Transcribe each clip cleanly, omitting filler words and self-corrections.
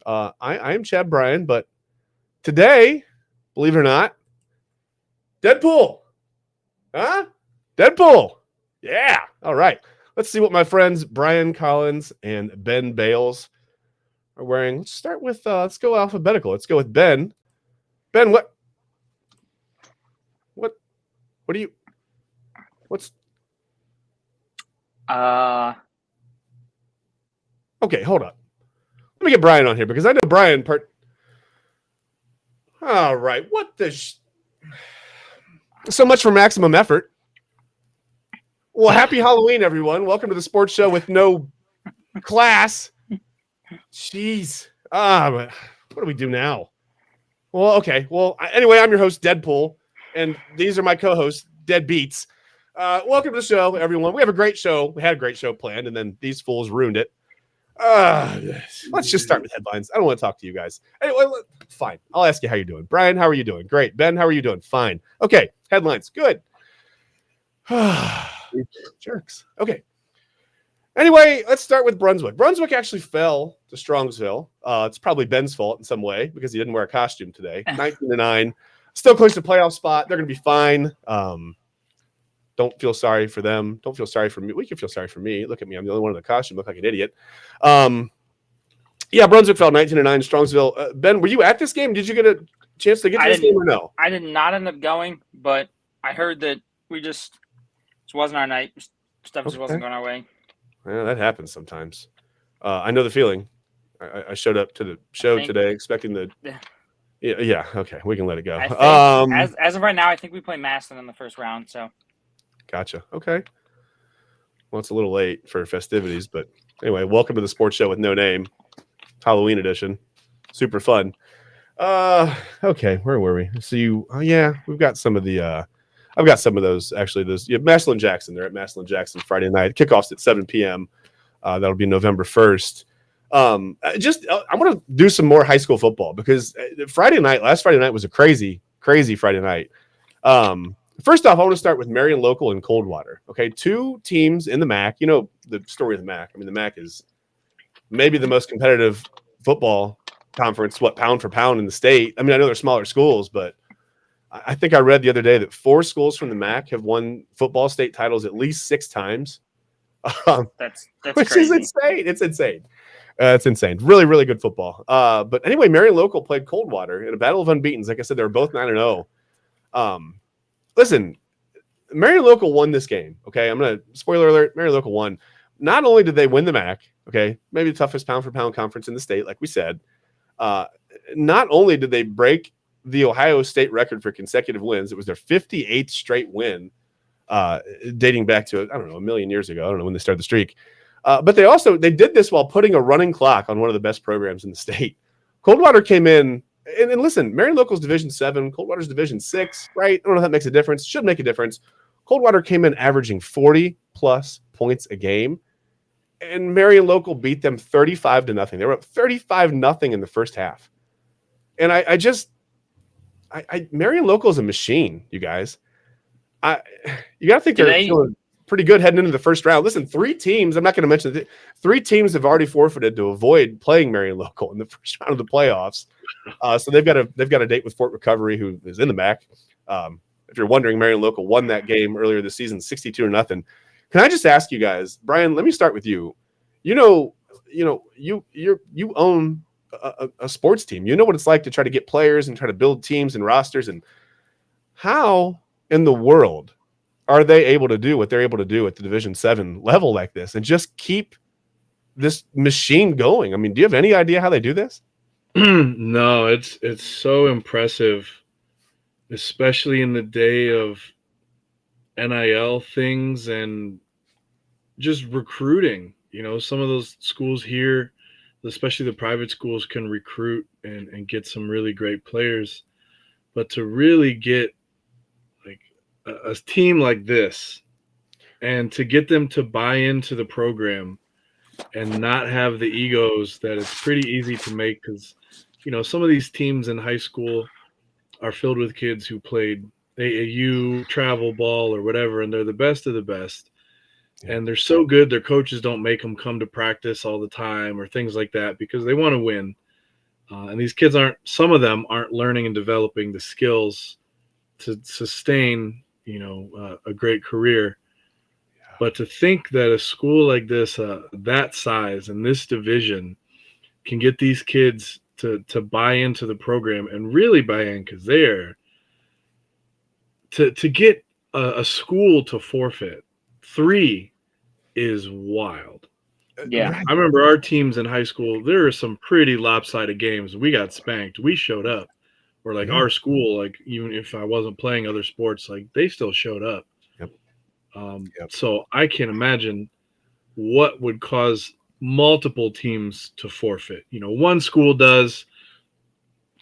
I am Chad Bryan, but today, believe it or not, Deadpool. Huh? Deadpool. Yeah. All right. Let's see what my friends Brian Collins and Ben Bales are wearing. Let's start with, let's go alphabetical. Let's go with Ben. Ben, what, what do you, what's, okay, hold on. Let me get Brian on here because I know Brian all right. So much for maximum effort. Well, happy Halloween, everyone. Welcome to the sports show with no class. Jeez. What do we do now? Well, okay. Well, anyway, I'm your host, Deadpool, and these are my co-hosts, Deadbeats. Welcome to the show, everyone. We have a great show. We had a great show planned, and then these fools ruined it. Let's just start with headlines. I don't want to talk to you guys. Anyway, fine. I'll ask you how you're doing. Brian, how are you doing? Great. Ben, how are you doing? Fine. Okay. Headlines. Good. Jerks. Okay. Anyway, let's start with Brunswick. Brunswick actually fell to Strongsville. It's probably Ben's fault in some way because he didn't wear a costume today. 19-9. Still close to playoff spot. They're going to be fine. Don't feel sorry for them. Don't feel sorry for me. We can feel sorry for me. Look at me. I'm the only one in the costume. Look like an idiot. Yeah, Brunswick fell 19-9. Strongsville. Ben, were you at this game? Did you get a chance to get to this game or no? I did not end up going, but I heard that this wasn't our night. Stuff just wasn't going our way. Yeah, that happens sometimes. I know the feeling. I showed up to the show today expecting the. Yeah. Okay, we can let it go. As of right now, I think we play Massillon in the first round. So. Gotcha. Okay. Well, it's a little late for festivities, but anyway, welcome to the sports show with no name, Halloween edition. Super fun. Okay, where were we? So we've got some of the. I've got some of those actually. Massillon Jackson. They're at Massillon Jackson Friday night. Kickoffs at 7 p.m. That'll be November 1st. I want to do some more high school football because last Friday night was a crazy Friday night. First off, I want to start with Marion Local and Coldwater. Okay, two teams in the MAC. You know the story of the MAC. I mean, the MAC is maybe the most competitive football conference, pound for pound in the state. I mean, I know they're smaller schools, but I think I read the other day that 4 schools from the MAC have won football state titles at least 6 times. That's which crazy. Is insane. It's insane. It's insane. Really, really good football. But anyway, Marion Local played Coldwater in a battle of unbeatens. Like I said, they were both 9-0. Listen, Marion Local won this game. Okay, I'm gonna spoiler alert. Marion Local won. Not only did they win the MAC, okay, maybe the toughest pound for pound conference in the state, like we said. Not only did they break the Ohio State record for consecutive wins, it was their 58th straight win, dating back to a million years ago. I don't know when they started the streak. But they did this while putting a running clock on one of the best programs in the state. Coldwater came in. And listen, Marion Local's Division 7, Coldwater's Division 6, right? I don't know if that makes a difference. Should make a difference. Coldwater came in averaging 40-plus points a game, and Marion Local beat them 35-0. They were up 35-0 in the first half. And Marion Local is a machine, you guys. You got to think they're feeling pretty good heading into the first round. Listen, 3 teams, I'm not going to mention it, 3 teams have already forfeited to avoid playing Marion Local in the first round of the playoffs. So they've got a date with Fort Recovery, who is in the MAC. If you're wondering, Marion Local won that game earlier this season, 62-0. Can I just ask you guys, Brian? Let me start with you. You own a sports team. You know what it's like to try to get players and try to build teams and rosters. And how in the world are they able to do what they're able to do at the Division 7 level like this and just keep this machine going? I mean, do you have any idea how they do this? No, it's so impressive, especially in the day of NIL things and just recruiting. Some of those schools here, especially the private schools, can recruit and get some really great players. But to really get a team like this and to get them to buy into the program and not have the egos that it's pretty easy to make, because some of these teams in high school are filled with kids who played AAU, travel ball, or whatever, and they're the best of the best. And they're so good, their coaches don't make them come to practice all the time or things like that because they want to win. And these kids some of them aren't learning and developing the skills to sustain, a great career. But to think that a school like this, that size and this division, can get these kids to buy into the program and really buy in, because to get a school to forfeit 3 is wild. Yeah. I remember our teams in high school, there were some pretty lopsided games. We got spanked. We showed up. Or like our school, like even if I wasn't playing other sports, like they still showed up. So I can't imagine what would cause multiple teams to forfeit. One school does,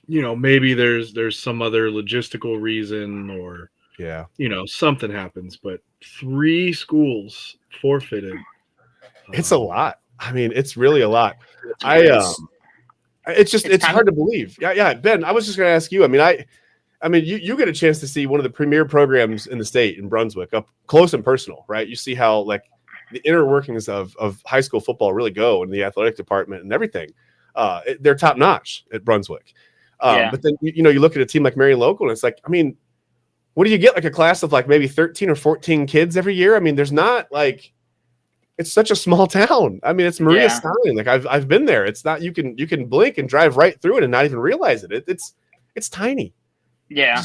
maybe there's some other logistical reason, or something happens, but 3 schools forfeited. It's a lot. I mean, it's really a lot. It's hard to believe. Yeah. Ben, I was just going to ask you. I mean, you get a chance to see one of the premier programs in the state in Brunswick up close and personal, right? You see how like the inner workings of high school football really go in the athletic department and everything. They're top notch at Brunswick. But then, you look at a team like Marion Local and it's like, I mean, what do you get? Like a class of like maybe 13 or 14 kids every year. I mean, there's not like, it's such a small town. I mean, it's Maria Stein. Like I've been there. It's not, you can blink and drive right through it and not even realize it. It's tiny. Yeah.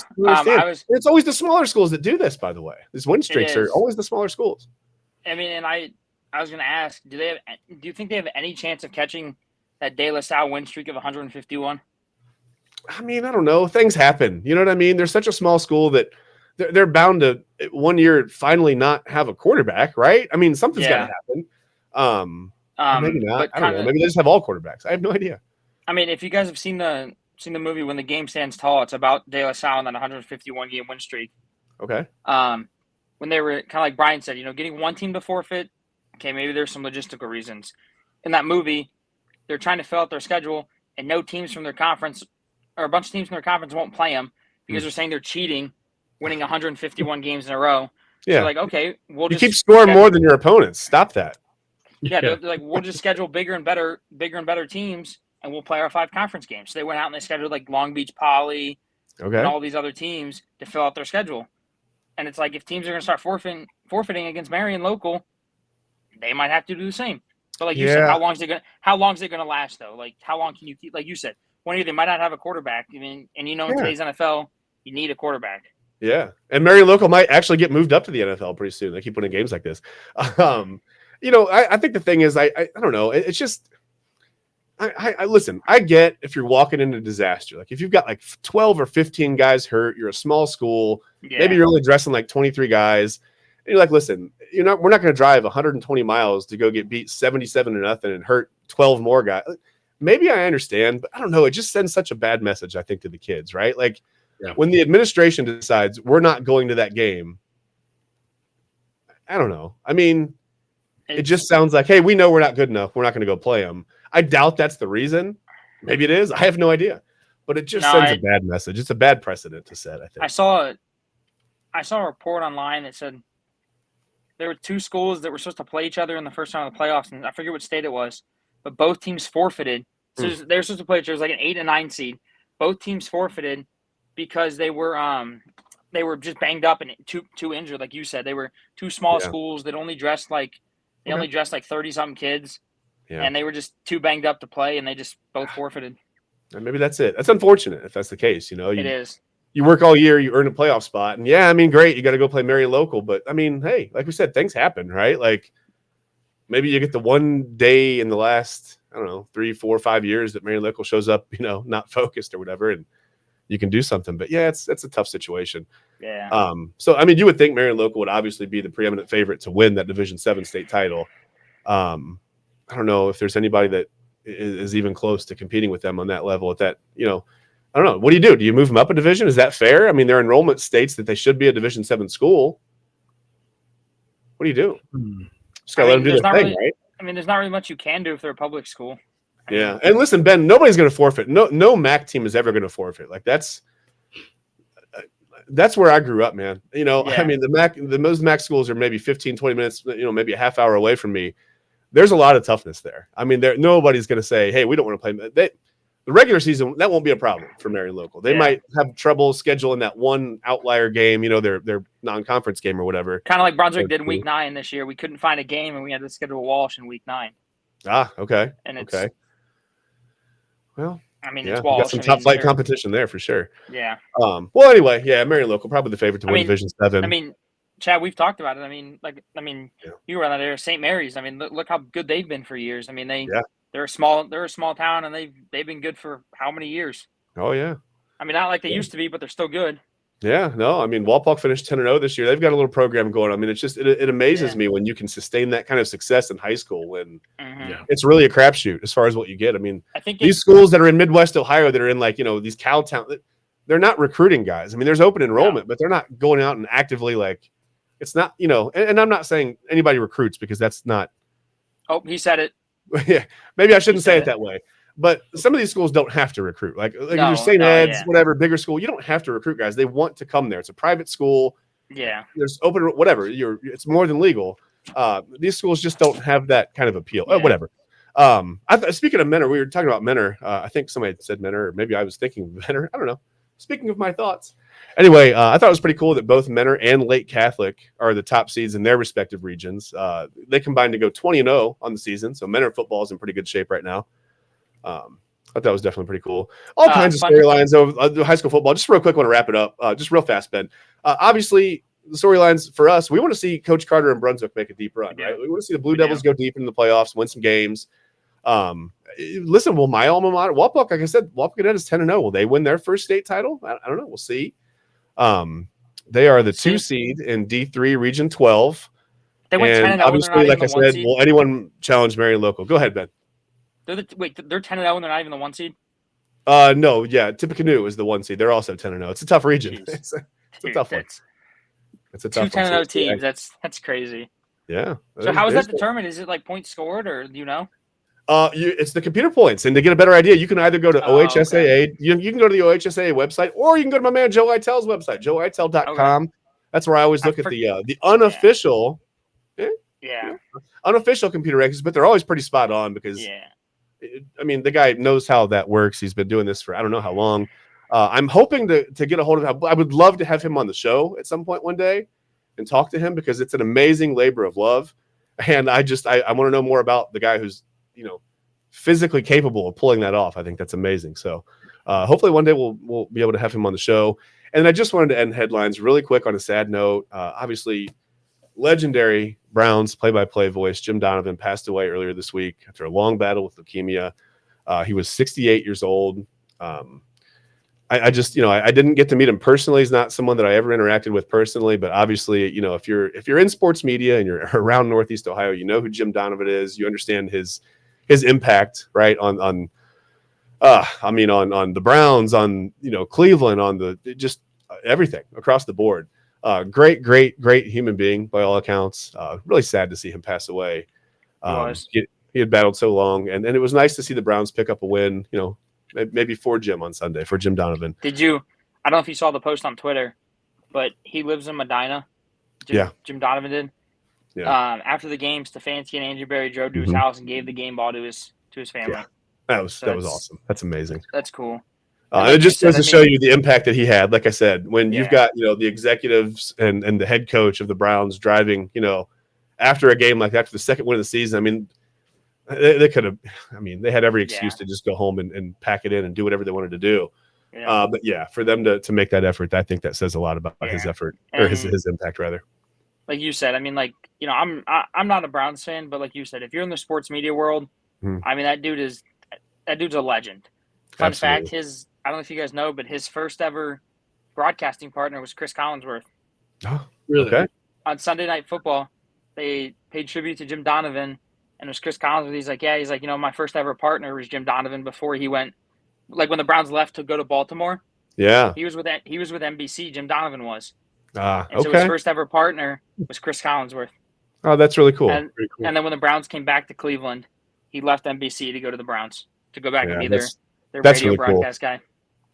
It's always the smaller schools that do this, by the way. These win streaks are always the smaller schools. I mean, and I was going to ask, do you think they have any chance of catching that De La Salle win streak of 151? I mean, I don't know. Things happen. You know what I mean? They're such a small school that they're bound to one year finally not have a quarterback, right? I mean, something's got to happen. Maybe not. I don't know. Maybe they just have all quarterbacks. I have no idea. I mean, if you guys have seen the movie When the Game Stands Tall, it's about De La Salle and that 151 game win streak. Okay. When they were kind of like Brian said, getting one team to forfeit. Okay, maybe there's some logistical reasons. In that movie, they're trying to fill out their schedule, and no teams from their conference, or a bunch of teams from their conference, won't play them because they're saying they're cheating, winning 151 games in a row. Yeah. So like, okay, we'll just keep scoring more than your opponents. Stop that. Yeah, they're like, we'll just schedule bigger and better teams, and we'll play our 5 conference games. So they went out and they scheduled like Long Beach Poly and all these other teams to fill out their schedule. And it's like, if teams are going to start forfeiting against Marion Local, they might have to do the same. But like you said, how long is it going to last though? Like, how long can you keep? Like you said, one year they might not have a quarterback. I mean, and in today's NFL, you need a quarterback. Yeah, and Marion Local might actually get moved up to the NFL pretty soon. They keep winning games like this. I think the thing is, I don't know. It's just, I listen. I get if you're walking into disaster, like if you've got like 12 or 15 guys hurt, you're a small school, maybe you're only dressing like 23 guys. And you're like, listen, we're not going to drive 120 miles to go get beat 77-0 and hurt 12 more guys. Maybe I understand, but I don't know. It just sends such a bad message, I think, to the kids, right? Like when the administration decides we're not going to that game, I don't know. I mean, it just sounds like, hey, we know we're not good enough. We're not going to go play them. I doubt that's the reason. Maybe it is. I have no idea. But it just sends a bad message. It's a bad precedent to set, I think. I saw a report online that said there were 2 schools that were supposed to play each other in the first round of the playoffs, and I forget what state it was, but both teams forfeited. So they were supposed to play each other. It was like an 8 and 9 seed. Both teams forfeited because they were just banged up and too injured, like you said. They were 2 small schools that only dressed like 30-something kids, and they were just too banged up to play, and they just both forfeited. And maybe that's it. That's unfortunate if that's the case. It is. You work all year, you earn a playoff spot, and great. You got to go play Marion Local, but I mean, hey, like we said, things happen, right? Like maybe you get the one day in the last, I don't know, 3, 4, 5 years that Marion Local shows up, not focused or whatever, and you can do something. But it's a tough situation. Yeah. So I mean, you would think Marion Local would obviously be the preeminent favorite to win that Division 7 state title. I don't know if there's anybody that is even close to competing with them on that level at that, I don't know. What do you do? Do you move them up a division? Is that fair? I mean, their enrollment states that they should be a Division 7 school. What do you do? Just got to let them do their thing, right? I mean, there's not really much you can do if they're a public school. And listen, Ben, nobody's going to forfeit. No MAC team is ever going to forfeit. Like that's where I grew up, man. I mean, most MAC schools are maybe 15, 20 minutes, maybe a half hour away from me. There's a lot of toughness there. I mean, nobody's going to say, hey, we don't want to play. The regular season, that won't be a problem for Marion Local. They Yeah. might have trouble scheduling that one outlier game, their non-conference game or whatever. Kind of like Brunswick did in week 9 this year. We couldn't find a game, and we had to schedule Walsh in week 9. Ah, okay. And it's okay. Well, I mean, yeah, it's we got Walsh. some top flight competition there for sure. Yeah. Well, anyway, yeah, Marion Local probably the favorite to win Division 7. I mean, Chad, we've talked about it. I mean, you were on that area, St. Mary's. I mean, look how good they've been for years. I mean, they're a small town, and they've been good for how many years? Oh yeah. I mean, not like they used to be, but they're still good. Yeah, no, I mean, Walpock finished 10-0 this year. They've got a little program going. I mean, it's just it amazes me when you can sustain that kind of success in high school when it's really a crapshoot as far as what you get. I mean, I think these schools that are in Midwest Ohio that are in these cow towns, they're not recruiting guys. I mean, there's open enrollment, but they're not going out and actively it's not, and I'm not saying anybody recruits because that's not. Oh, he said it. Yeah, maybe I shouldn't say it that way. But some of these schools don't have to recruit. Like you're St. Ed's, whatever, bigger school, you don't have to recruit guys. They want to come there. It's a private school. Yeah. There's open, whatever. It's more than legal. These schools just don't have that kind of appeal. Yeah. Whatever. Speaking of Menor, we were talking about Menor. I think somebody said Menor, or maybe I was thinking of Menor. I don't know. Speaking of my thoughts. Anyway, I thought it was pretty cool that both Menor and Lake Catholic are the top seeds in their respective regions. They combined to go 20-0 on the season. So Menor football is in pretty good shape right now. I thought that was definitely pretty cool. All kinds of storylines of high school football. Just real quick, want to wrap it up. Just real fast, Ben. Obviously, the storylines for us, we want to see Coach Carter and Brunswick make a deep run, right? We want to see the Blue Devils go deep into the playoffs, win some games. Listen, will my alma mater, Walpock, like I said, Walpock Cadet is 10-0. Will they win their first state title? I don't know. We'll see. They are the 2 seed in D3 Region 12. They went 10-0. Obviously, like I said, will anyone challenge Marion Local? Go ahead, Ben. They're 10-0 and they're not even the 1 seed? No, yeah. Tippecanoe is the 1 seed. They're also 10-0. It's a tough region. It's a tough one. It's a tough 2 10-0 teams. That's crazy. Yeah. So how is that determined? Is it like points scored, or do you know? It's the computer points, and to get a better idea, you can either go to OHSAA. Okay. You can go to the OHSAA website, or you can go to my man Joe Itel's website, joeitel.com. Okay. That's where I always look at the unofficial, unofficial computer rankings, but they're always pretty spot on because, I mean, the guy knows how that works. He's been doing this for I don't know how long. I'm hoping to get a hold of him. I would love to have him on the show at some point one day and talk to him because it's an amazing labor of love, and I want to know more about the guy who's physically capable of pulling that off. I think that's amazing. So hopefully one day we'll be able to have him on the show. And I just wanted to end headlines really quick on a sad note. Obviously, legendary Browns play-by-play voice Jim Donovan passed away earlier this week after a long battle with leukemia. He was 68 years old. I just, I didn't get to meet him personally. He's not someone that I ever interacted with personally, but obviously, if you're in sports media and you're around Northeast Ohio, you know who Jim Donovan is. You understand his impact, right? On the Browns, on, Cleveland, on the just everything across the board. Great human being by all accounts. Really sad to see him pass away. He had battled so long, and it was nice to see the Browns pick up a win, maybe for Jim on Sunday, for Jim Donovan. I don't know if you saw the post on Twitter, but he lives in Medina. Jim Donovan did. Yeah. After the game, Stefanski and Andrew Berry drove to his house and gave the game ball to his family. Yeah. That was awesome. That's amazing. That's cool. It just goes to show you the impact that he had. Like I said, when you've got the executives and the head coach of the Browns driving, after a game like that, after the second win of the season. I mean, they could have. I mean, they had every excuse to just go home and pack it in and do whatever they wanted to do. Yeah. But for them to make that effort, I think that says a lot about his effort or his impact rather. Like you said, I mean, I'm not a Browns fan, but like you said, if you're in the sports media world, I mean, that dude's a legend. Fun fact, I don't know if you guys know, but his first ever broadcasting partner was Chris Collinsworth. Oh, really? Okay. On Sunday Night Football, they paid tribute to Jim Donovan, and it was Chris Collinsworth. He's like, my first ever partner was Jim Donovan before he went, like when the Browns left to go to Baltimore. Yeah. He was with NBC. Jim Donovan was. So his first ever partner was Chris Collinsworth. Oh, that's really cool. And then when the Browns came back to Cleveland, he left NBC to go to the Browns to go back and be their radio really broadcast guy.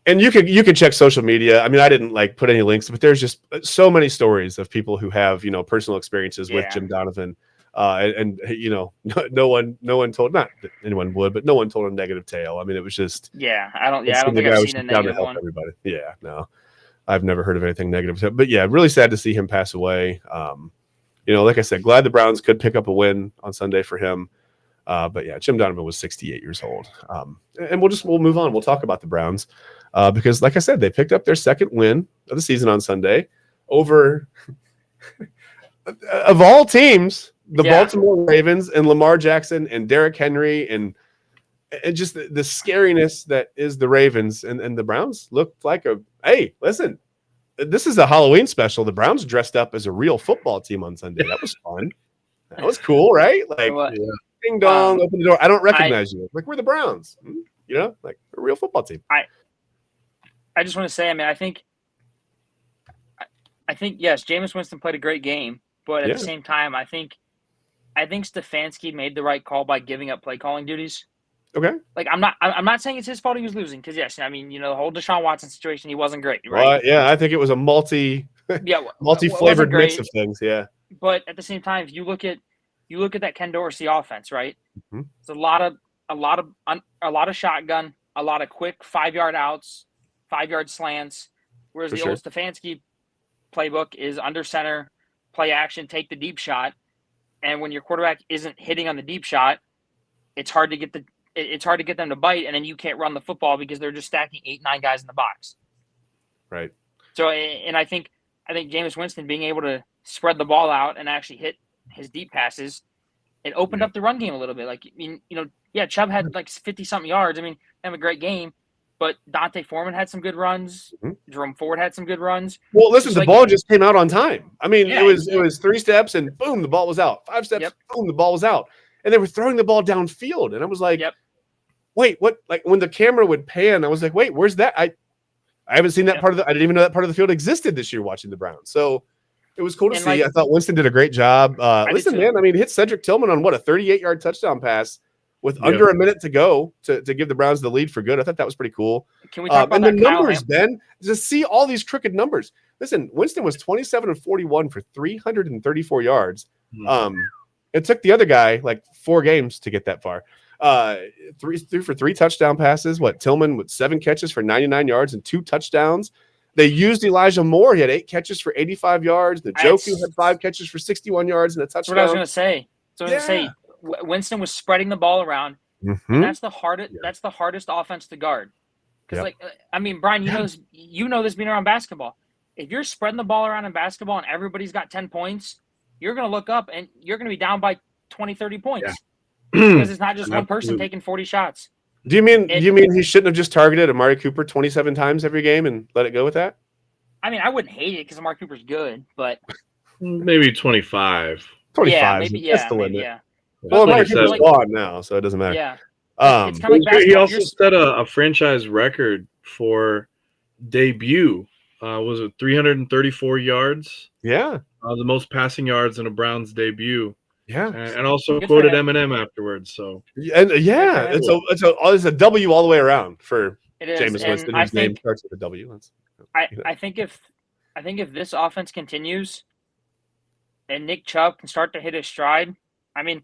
And you could check social media. I mean, I didn't put any links, but there's just so many stories of people who have personal experiences with Jim Donovan. And you know, no one told, not that anyone would, but no one told a negative tale. I mean, it was just, I don't think the I've guy was seen a just down to negative help one. everybody. Yeah, no, I've never heard of anything negative. But yeah, really sad to see him pass away. You know, like I said, glad the Browns could pick up a win on Sunday for him. But yeah, Jim Donovan was 68 years old. And we'll move on. We'll talk about the Browns because, like I said, they picked up their second win of the season on Sunday over, of all teams, the Baltimore Ravens and Lamar Jackson and Derrick Henry and just the scariness that is the Ravens and the Browns looked like hey, listen, this is a Halloween special. The Browns dressed up as a real football team on Sunday. That was fun. That was cool, right? Like, ding dong, open the door. I don't recognize you. Like, we're the Browns. You know, like a real football team. I just want to say, I mean, I think yes, Jameis Winston played a great game, but at the same time, I think Stefanski made the right call by giving up play calling duties. Okay. Like, I'm not saying it's his fault he was losing, because yes, I mean, you know, the whole Deshaun Watson situation, he wasn't great, right? Well, yeah, I think it was a multi-flavored mix of things. Yeah. But at the same time, if you look at that Ken Dorsey offense, right? Mm-hmm. It's a lot of shotgun, a lot of quick 5-yard outs, 5-yard slants, whereas the old Stefanski playbook is under center, play action, take the deep shot, and when your quarterback isn't hitting on the deep shot, it's hard to get them to bite, and then you can't run the football because they're just stacking 8-9 guys in the box. Right. So, and I think Jameis Winston being able to spread the ball out and actually hit his deep passes, it opened up the run game a little bit. Like, I mean, you know, yeah, Chubb had like 50-something yards. I mean, have a great game, but Dante Foreman had some good runs. Jerome Ford had some good runs. Well, listen, the ball just came out on time. I mean, it was 3 steps and boom, the ball was out. 5 steps, boom, the ball was out. And they were throwing the ball downfield. And I was like, wait, what? Like, when the camera would pan, I was like, wait, where's that? I haven't seen that part of I didn't even know that part of the field existed this year watching the Browns. So it was cool to see. Like, I thought Winston did a great job. Listen, man, I mean, hit Cedric Tillman on a 38-yard touchdown pass with under a minute to go to give the Browns the lead for good. I thought that was pretty cool. Can we talk about and the numbers, Ben? To see all these crooked numbers. Listen, Winston was 27 of 41 for 334 yards. It took the other guy like 4 games to get that far. 3 touchdown passes. Tillman with 7 catches for 99 yards and 2 touchdowns. They used Elijah Moore. He had 8 catches for 85 yards. Njoku had 5 catches for 61 yards and a touchdown. That's what I was going to say. So I was going to say, Winston was spreading the ball around, and that's the hardest. That's the hardest offense to guard. Because, like, I mean, Brian, you know this being around basketball. If you're spreading the ball around in basketball and everybody's got 10 points, you're going to look up and you're going to be down by 20, 30 points because it's not just one person taking 40 shots. Do you mean he shouldn't have just targeted Amari Cooper 27 times every game and let it go with that? I mean, I wouldn't hate it because Amari Cooper's good, but maybe 25. 25. Maybe, that's the limit. Maybe, yeah. Well, Amari Cooper's gone now, so it doesn't matter. Yeah. It's kind of like he also set a franchise record for debut. Was it 334 yards? Yeah. The most passing yards in a Browns debut. Yeah. And also quoted Eminem afterwards. So it's a W all the way around for Jameis Winston, whose name starts with a W. I think if this offense continues and Nick Chubb can start to hit his stride, I mean,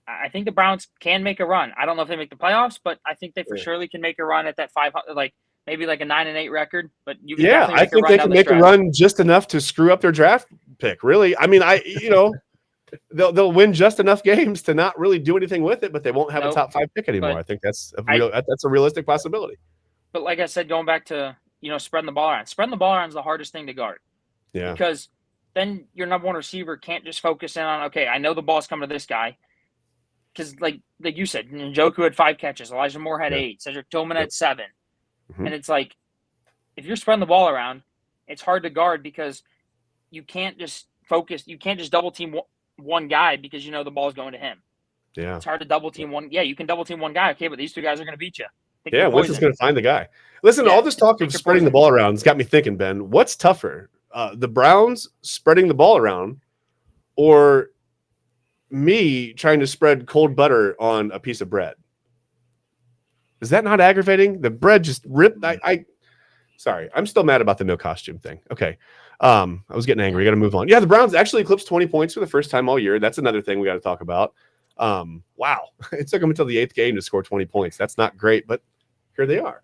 I think the Browns can make a run. I don't know if they make the playoffs, but I think they for surely can make a run at that 500, like maybe like a 9-8 record. But I think they can make a run just enough to screw up their draft pick. Really, I mean, they'll win just enough games to not really do anything with it, but they won't have a top 5 pick anymore. I think that's a realistic possibility. But like I said, going back to spreading the ball around. Spreading the ball around is the hardest thing to guard. Yeah. Because then your number one receiver can't just focus in on, okay, I know the ball's coming to this guy. Because like you said, Njoku had 5 catches, Elijah Moore had 8, Cedric Tillman had 7. Mm-hmm. And it's like, if you're spreading the ball around, it's hard to guard because you can't just focus. You can't just double team one guy because the ball's going to him. Yeah. It's hard to double team one. Yeah, you can double team one guy, okay, but these 2 guys are going to beat you. Winston's going to find the guy. Listen, all this talk of spreading the ball around has got me thinking, Ben, what's tougher? The Browns spreading the ball around or me trying to spread cold butter on a piece of bread? Is that not aggravating? The bread just ripped. Sorry, I'm still mad about the no costume thing. Okay. I was getting angry. Got to move on. Yeah, the Browns actually eclipsed 20 points for the first time all year. That's another thing we got to talk about. Wow, it took them until the 8th game to score 20 points. That's not great, but here they are.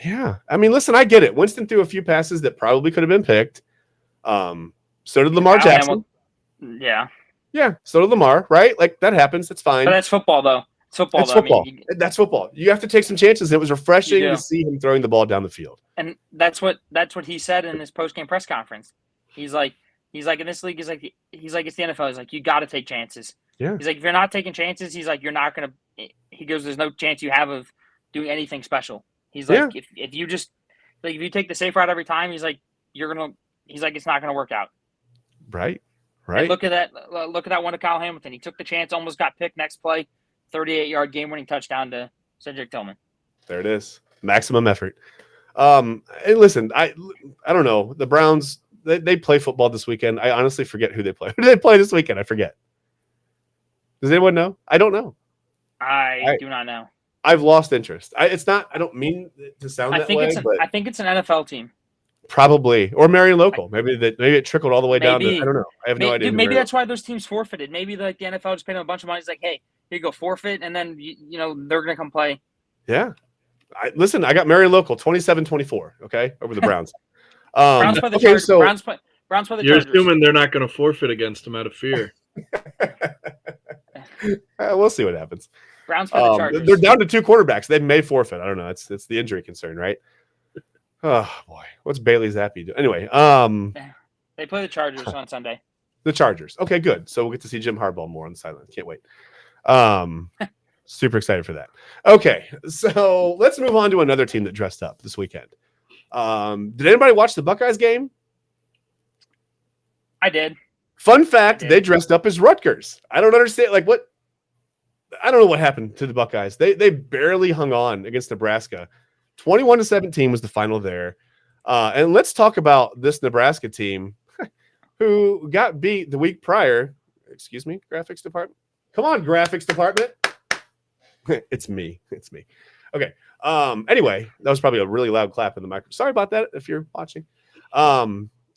Yeah, I mean, listen, I get it. Winston threw a few passes that probably could have been picked. So did Lamar Jackson. Yeah. Yeah, so did Lamar, right? Like, that happens. That's fine. But that's football, though. It's football, It's though. football. I mean, That's football. You have to take some chances. It was refreshing You do. to see him throwing the ball down the field. and that's what he said in his post game press conference. He's like in this league, he's like it's the NFL. He's like, you got to take chances. Yeah. He's like, if you're not taking chances, he's like, you're not gonna. He goes, there's no chance you have of doing anything special. He's like, if you just like if you take the safe route every time, he's like, you're gonna. He's like, it's not gonna work out. Right. And look at that one to Kyle Hamilton. He took the chance, almost got picked. Next play, 38-yard game-winning touchdown to Cedric Tillman. There it is. Maximum effort. And listen, I don't know. The Browns, they play football this weekend. I honestly forget who they play. Who do they play this weekend? I forget. Does anyone know? I don't know. I do not know. I've lost interest. I don't mean to sound that way, but I think it's an NFL team. probably, or Marion Local. Maybe it trickled all the way down to, I don't know. I have no idea. Dude, maybe that's why those teams forfeited. Maybe the NFL just paid them a bunch of money. It's like, hey, here you go, forfeit, and then you know they're gonna come play. Yeah. Listen, I got Marion Local 27-24, okay, over the Browns. Browns play the okay, Chargers. so Browns play the You're Chargers. assuming they're not going to forfeit against them out of fear. We'll see what happens. Browns play the Chargers. They're down to 2 quarterbacks. They may forfeit. I don't know. It's the injury concern, right? Oh boy, what's Bailey Zappi doing? Anyway, they play the Chargers on Sunday. The Chargers. Okay, good. So we'll get to see Jim Harbaugh more on the sideline. Can't wait. Super excited for that. Okay, so let's move on to another team that dressed up this weekend. Did anybody watch the Buckeyes game? I did. Fun fact, they dressed up as Rutgers. I don't understand. Like, what? I don't know what happened to the Buckeyes. They barely hung on against Nebraska. 21-17 was the final there. And let's talk about this Nebraska team who got beat the week prior. Excuse me, graphics department. Come on, graphics department. It's me. Okay. Anyway, that was probably a really loud clap in the microphone. Sorry about that if you're watching.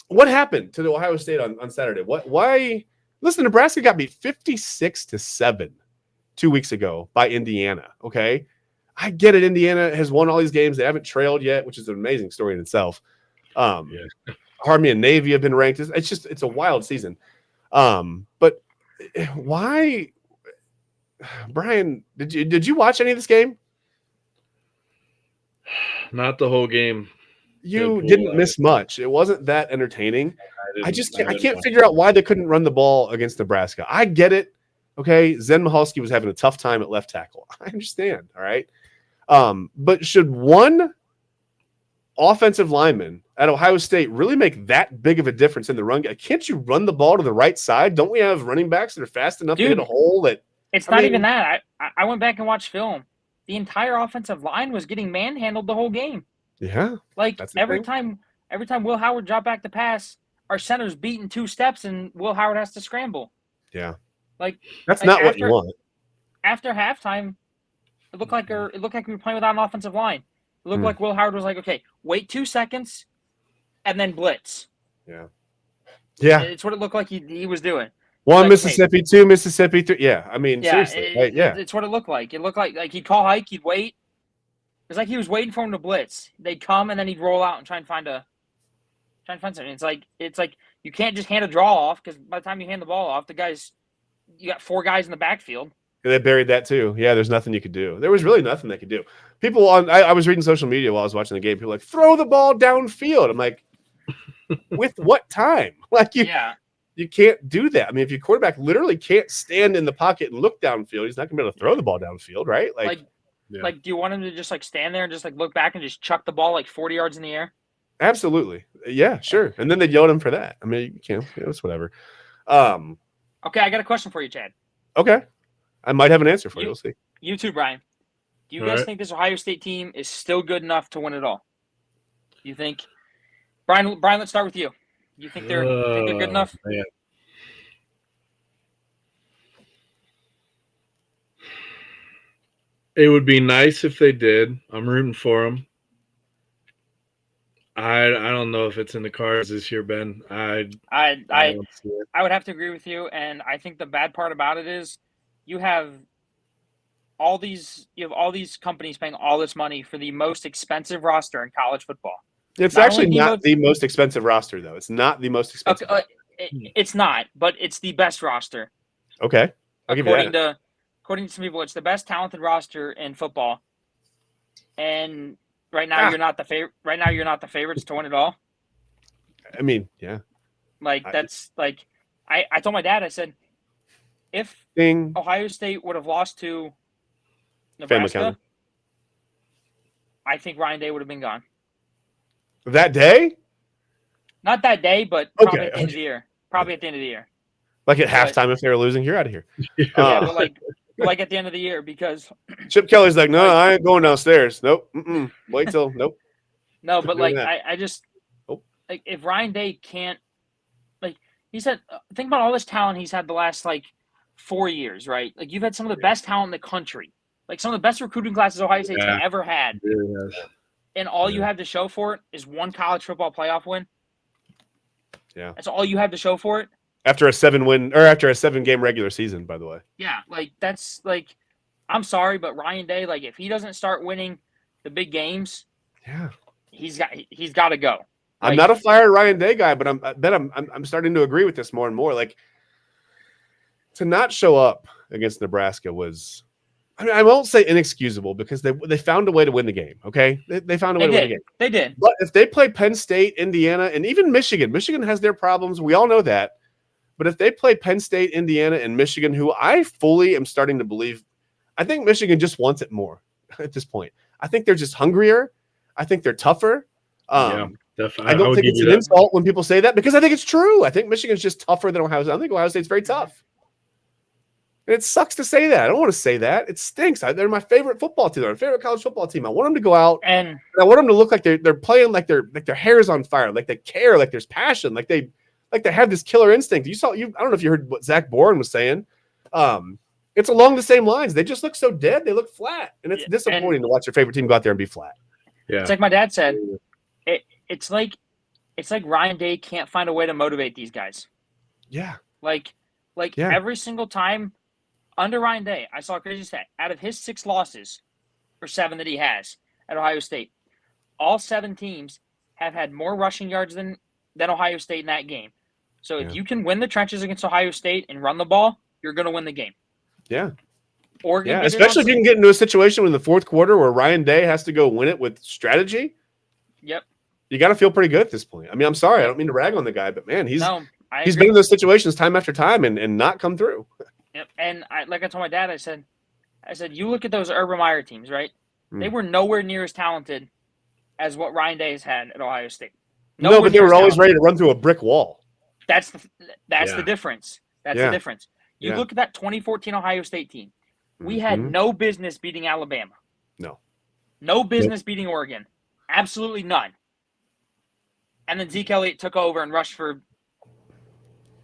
What happened to the Ohio State on Saturday? Why? Listen, Nebraska got beat 56-7 2 weeks ago by Indiana. Okay. I get it. Indiana has won all these games. They haven't trailed yet, which is an amazing story in itself. Army and Navy have been ranked. It's a wild season. But why, Brian, did you watch any of this game? Not the whole game. You didn't miss much. It wasn't that entertaining. I can't figure out why they couldn't run the ball against Nebraska. I get it. Okay. Zen Mihalski was having a tough time at left tackle. I understand. All right. But should one offensive lineman at Ohio State really make that big of a difference in the run game? Can't you run the ball to the right side? Don't we have running backs that are fast enough to hit a hole? It's not even that. I went back and watched film. The entire offensive line was getting manhandled the whole game. Yeah. Like every time Will Howard dropped back to pass, our center's beating 2 steps and Will Howard has to scramble. Yeah. Like that's not what you want. After halftime, it looked like we were playing without an offensive line. It looked like Will Howard was like, okay, wait 2 seconds and then blitz. Yeah. Yeah. It's what it looked like he was doing. 1 Mississippi, 2 Mississippi, 3. Yeah. I mean, seriously. Right? Yeah. It's what it looked like. It looked like he'd call hike, he'd wait. It's like he was waiting for him to blitz. They'd come and then he'd roll out and try and find something. It's like you can't just hand a draw off because by the time you hand the ball off, you got 4 guys in the backfield. And they buried that too. Yeah, there's nothing you could do. There was really nothing they could do. People I was reading social media while I was watching the game. People were like, throw the ball downfield. I'm like, with what time? Like you can't do that. I mean, if your quarterback literally can't stand in the pocket and look downfield, he's not gonna be able to throw the ball downfield, right? Like, do you want him to just stand there and just look back and just chuck the ball 40 yards in the air? Absolutely. Yeah, sure. And then they yelled at him for that. I mean, it's whatever. Okay, I got a question for you, Chad. Okay. I might have an answer for you. We'll see. You too, Brian. Do you guys think this Ohio State team is still good enough to win it all? You think, Brian? Let's start with you. You think they're good enough? Man. It would be nice if they did. I'm rooting for them. I don't know if it's in the cards this year, Ben. I I don't see it. I would have to agree with you, and I think the bad part about it is you have all these companies paying all this money for the most expensive roster in college football. It's Not actually only the not most the most expensive roster, though. It's not the most okay, expensive roster. it's not, but it's the best roster Okay. I'll give you according that. to some people. It's the best talented roster in football, and right now you're not the favorite. Right now you're not the favorites to win it all. I mean, yeah. Like that's like I told my dad. I said if Ding. Ohio State would have lost to Family Nebraska, counter. I think Ryan Day would have been gone. That day? Not that day, but Okay, probably at the end of the year. Probably at the end of the year. Like at But- halftime if they were losing, you're out of here. Yeah, Uh, but like at the end of the year because Chip Kelly's like, no, like- I ain't going downstairs. Nope. Wait till nope. no, Couldn't but do like that. I just Nope. like if Ryan Day can't like he said think about all this talent he's had the last like 4 years, right? Like you've had some of the best talent in the country. Like some of the best recruiting classes Ohio State's Yeah. ever had. Really has. And all you Yeah. have to show for it is one college football playoff win. Yeah. That's all you have to show for it. After a 7-game regular season, by the way. Yeah, like that's like I'm sorry, but Ryan Day, like if he doesn't start winning the big games, Yeah. he's got to go. I'm Like- not a fire Ryan Day guy, but I'm starting to agree with this more and more. Like to not show up against Nebraska was, I mean, I won't say inexcusable because they found a way to win the game. Okay, they found a way They to win the did. game. They did. But if they play Penn State, Indiana, and even Michigan has their problems. We all know that. But if they play Penn State, Indiana, and Michigan, who I fully am starting to believe, I think Michigan just wants it more at this point. I think they're just hungrier. I think they're tougher. Yeah, definitely. I don't would think give it's you an that. insult when people say that because I think it's true. I think Michigan's just tougher than Ohio State. I think Ohio State's very tough. And it sucks to say that. I don't want to say that. It stinks. They're my favorite football team. They're my favorite college football team. I want them to go out And and I want them to look like they're playing like their hair is on fire, like they care, like there's passion, like they have this killer instinct. I don't know if you heard what Zach Boren was saying. It's along the same lines. They just look so dead. They look flat, and it's Yeah, disappointing to watch your favorite team go out there and be flat. Yeah. it's like my dad said, it's like Ryan Day can't find a way to motivate these guys. Yeah, Like Yeah. every single time under Ryan Day, I saw a crazy stat. Out of his 6 losses, or 7 that he has at Ohio State, all 7 teams have had more rushing yards than Ohio State in that game. So if Yeah. you can win the trenches against Ohio State and run the ball, you're going to win the game. yeah, Oregon yeah. did it Especially on- if you can get into a situation in the fourth quarter where Ryan Day has to go win it with strategy. Yep. You got to feel pretty good at this point. I mean, I'm sorry, I don't mean to rag on the guy, but man, he's I been agree. in those situations time after time and not come through. Yep. And like I told my dad, I said, you look at those Urban Meyer teams, right? They Mm. were nowhere near as talented as what Ryan Day has had at Ohio State. No, Nowhere but they near as were always talented. ready to run through a brick wall. That's the Yeah. difference. That's Yeah. the difference. You Yeah. look at that 2014 Ohio State team. We had Mhm. no business beating Alabama. No. No business beating Oregon. Absolutely none. And then Zeke Elliott took over and rushed for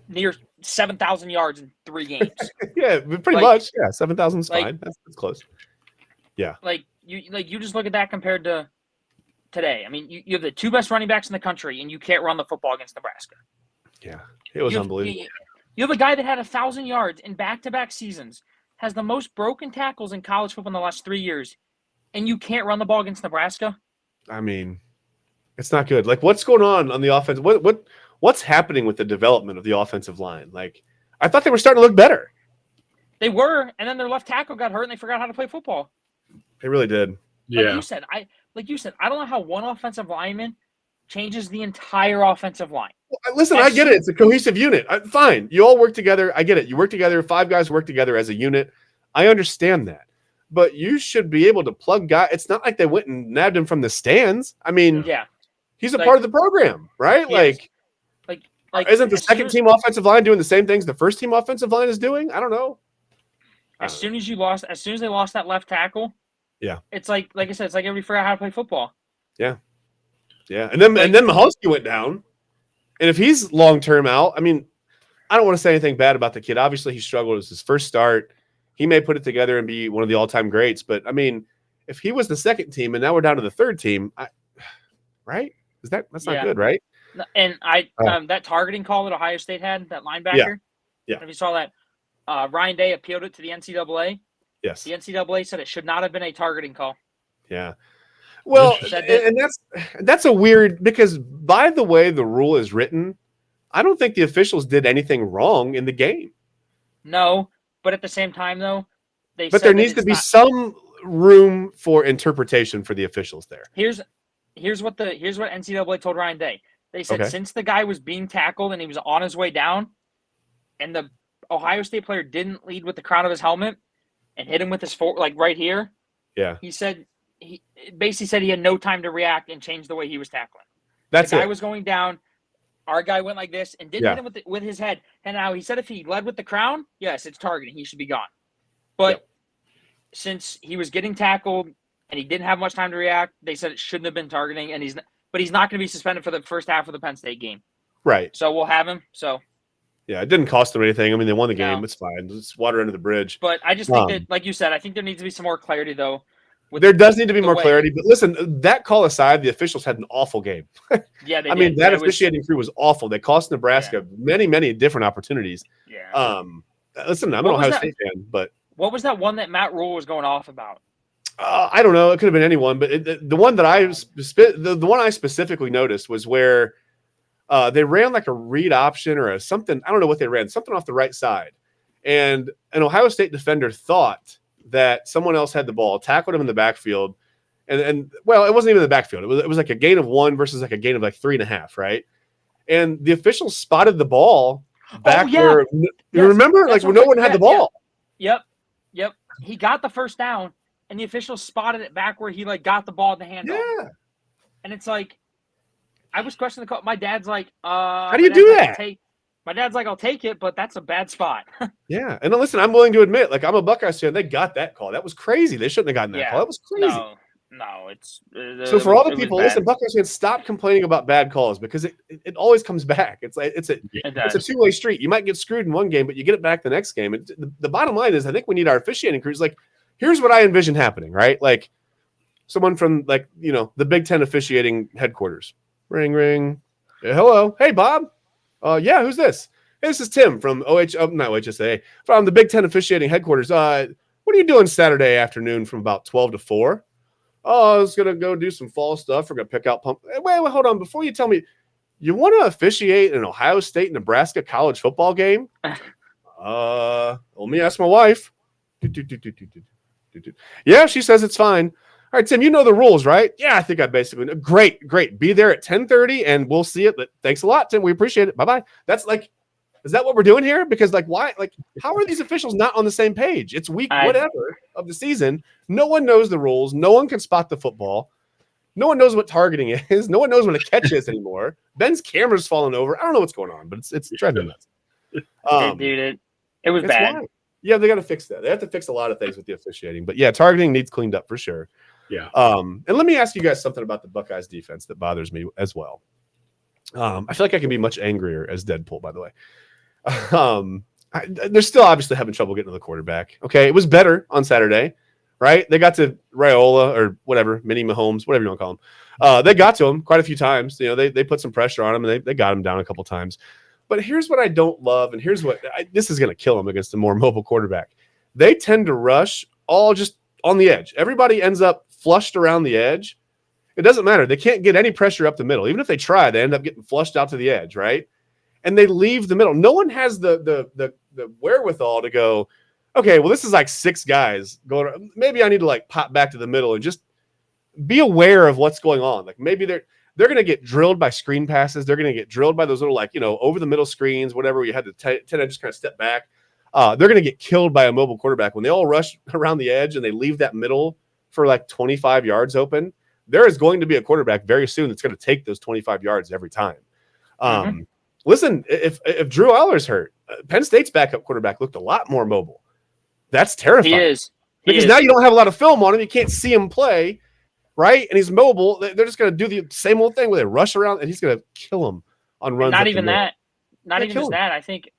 near 7,000 yards in 3 games. Yeah, pretty Like- much. Yeah, 7,000 is like- fine. That's close. like you just look at that compared to today. I mean, you have the 2 best running backs in the country, and you can't run the football against Nebraska. Yeah, it was You have- unbelievable. You have a guy that had 1,000 yards in back-to-back seasons, has the most broken tackles in college football in the last 3 years, and you can't run the ball against Nebraska? I mean, it's not good. Like, what's going on the offense? What's happening with the development of the offensive line? Like, I thought they were starting to look better. They were, and then their left tackle got hurt, and they forgot how to play football. They really did. Like Yeah. you said, I don't know how one offensive lineman changes the entire offensive line. Listen, I get it. It's a cohesive unit. Fine. You all work together. I get it. You work together. 5 guys work together as a unit. I understand that. But you should be able to plug guys. It's not like they went and nabbed him from the stands. I mean, Yeah, he's a Like- part of the program, right? He is. like Isn't the as soon second as- team offensive line doing the same things the first team offensive line is doing? I don't know. As soon as they lost that left tackle, Yeah. it's like I said, it's like everybody forgot how to play football. Yeah, and then Mahowski went down, and if he's long term out, I mean, I don't want to say anything bad about the kid. Obviously, he struggled. It was his first start. He may put it together and be one of the all time greats, but I mean, if he was the second team and now we're down to the third team, right? That's not Yeah. good, right? And that targeting call that Ohio State had, that linebacker. Yeah. If you saw that, Ryan Day appealed it to the NCAA. Yes. The NCAA said it should not have been a targeting call. Yeah. Well, Said that- and that's a weird, because by the way the rule is written, I don't think the officials did anything wrong in the game. No, but at the same time, though, But there needs to be some room for interpretation for the officials there. Here's what NCAA told Ryan Day. They said Okay. since the guy was being tackled and he was on his way down, and the Ohio State player didn't lead with the crown of his helmet and hit him with his right here. Yeah. He said he basically said he had no time to react and change the way he was tackling. That's the guy it. was going down. Our guy went like this and didn't hit him with his head. And now he said if he led with the crown, yes, it's targeting. He should be gone. But since he was getting tackled and he didn't have much time to react, they said it shouldn't have been targeting. And he's not going to be suspended for the first half of the Penn State game. Right. So we'll have him. So yeah, it didn't cost them anything. I mean, they won the game. No. It's fine. It's water under the bridge. But I just think that, like you said, I think there needs to be some more clarity, though. There does need to be more clarity. But listen, that call aside, the officials had an awful game. Yeah, they I did. mean, that officiating crew was awful. They cost Nebraska many, many different opportunities. Yeah. Listen, I'm an Ohio State fan, but what was that one that Matt Rule was going off about? I don't know. It could have been anyone, but the one that the one I specifically noticed was where they ran like a read option or something. I don't know what they ran, something off the right side, and an Ohio State defender thought that someone else had the ball, tackled him in the backfield, and well, it wasn't even the backfield. It was like a gain of 1 versus like a gain of like 3.5, right? And the officials spotted the ball back where you remember, like when no one had the ball. Yep. He got the first down, and the officials spotted it back where he like got the ball in the handoff. Yeah. And it's like, I was questioning the call. My dad's like, how do you do that? My dad's like, I'll take it, but that's a bad spot. Yeah. And listen, I'm willing to admit, like, I'm a Buckeyes fan. They got that call. That was crazy. They shouldn't have gotten that call. That was crazy. No, it's so for all the people, listen, Buckeyes fans, stop complaining about bad calls because it always comes back. It's like it's a two-way street. You might get screwed in one game, but you get it back the next game. The bottom line is, I think we need our officiating crews. Like, here's what I envision happening, right? Like, someone from the Big Ten officiating headquarters. Ring, ring. Yeah, hello. Hey, Bob. Yeah, who's this? Hey, this is Tim from not OHSA, from the Big Ten officiating headquarters. What are you doing Saturday afternoon from about 12 to 4? Oh, I was going to go do some fall stuff. We're going to pick out pump. Wait, hold on. Before you tell me, you want to officiate an Ohio State-Nebraska college football game? Let me ask my wife. Yeah, she says it's fine. All right, Tim, you know the rules, right? Yeah, I think I basically know. Great. Be there at 10:30, and we'll see it. Thanks a lot, Tim. We appreciate it. Bye-bye. That's like, is that what we're doing here? Because, like, why? Like, how are these officials not on the same page? It's week whatever of the season. No one knows the rules. No one can spot the football. No one knows what targeting is. No one knows what a catch is anymore. Ben's camera's falling over. I don't know what's going on, but it's driving me nuts. Dude, it was bad. Wild. Yeah, they got to fix that. They have to fix a lot of things with the officiating. But yeah, targeting needs cleaned up for sure. Yeah. And let me ask you guys something about the Buckeyes defense that bothers me as well. I feel like I can be much angrier as Deadpool, by the way. They're still obviously having trouble getting to the quarterback. Okay, it was better on Saturday, right? They got to Raiola or whatever, Mini Mahomes, whatever you want to call him. They got to him quite a few times. They put some pressure on him, and they got him down a couple times. But here's what I don't love, and here's what this is going to kill him against a more mobile quarterback. They tend to rush all just on the edge. Everybody ends up flushed around the edge. It doesn't matter. They can't get any pressure up the middle. Even if they try, they end up getting flushed out to the edge, right? And they leave the middle. No one has the wherewithal to go, okay, well, this is like 6 guys going. Maybe I need to like pop back to the middle and just be aware of what's going on. Like maybe they're going to get drilled by screen passes. They're going to get drilled by those little over the middle screens, whatever. Where you had to tend to just kind of step back. They're going to get killed by a mobile quarterback when they all rush around the edge and they leave that middle for like 25 yards open. There is going to be a quarterback very soon that's going to take those 25 yards every time. Listen, if Drew Aller's hurt, Penn State's backup quarterback looked a lot more mobile. That's terrifying. He is. Because now you don't have a lot of film on him. You can't see him play, right? And he's mobile. They're just going to do the same old thing where they rush around, and he's going to kill him on runs. Not even that. Not even just that. I think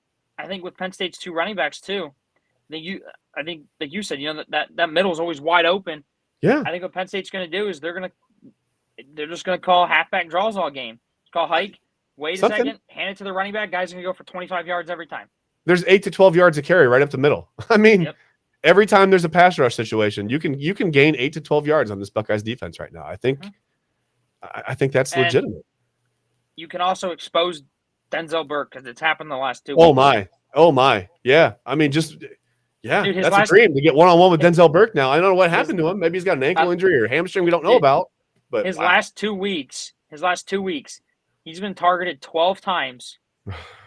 with Penn State's 2 running backs too. I think like you said, that middle is always wide open. Yeah. I think what Penn State's going to do is they're going to they're just going to call halfback draws all game. Call hike, wait a second, hand it to the running back. Guy's going to go for 25 yards every time. There's 8 to 12 yards of carry right up the middle. I mean, every time there's a pass rush situation, you can gain 8 to 12 yards on this Buckeyes defense right now. I think that's legitimate. You can also expose Denzel Burke because it's happened the last 2 weeks. Oh my. Yeah. I mean, dude, that's a dream to get one-on-one with Denzel Burke now. I don't know what happened to him. Maybe he's got an ankle injury or hamstring we don't know about. But his last 2 weeks, he's been targeted 12 times.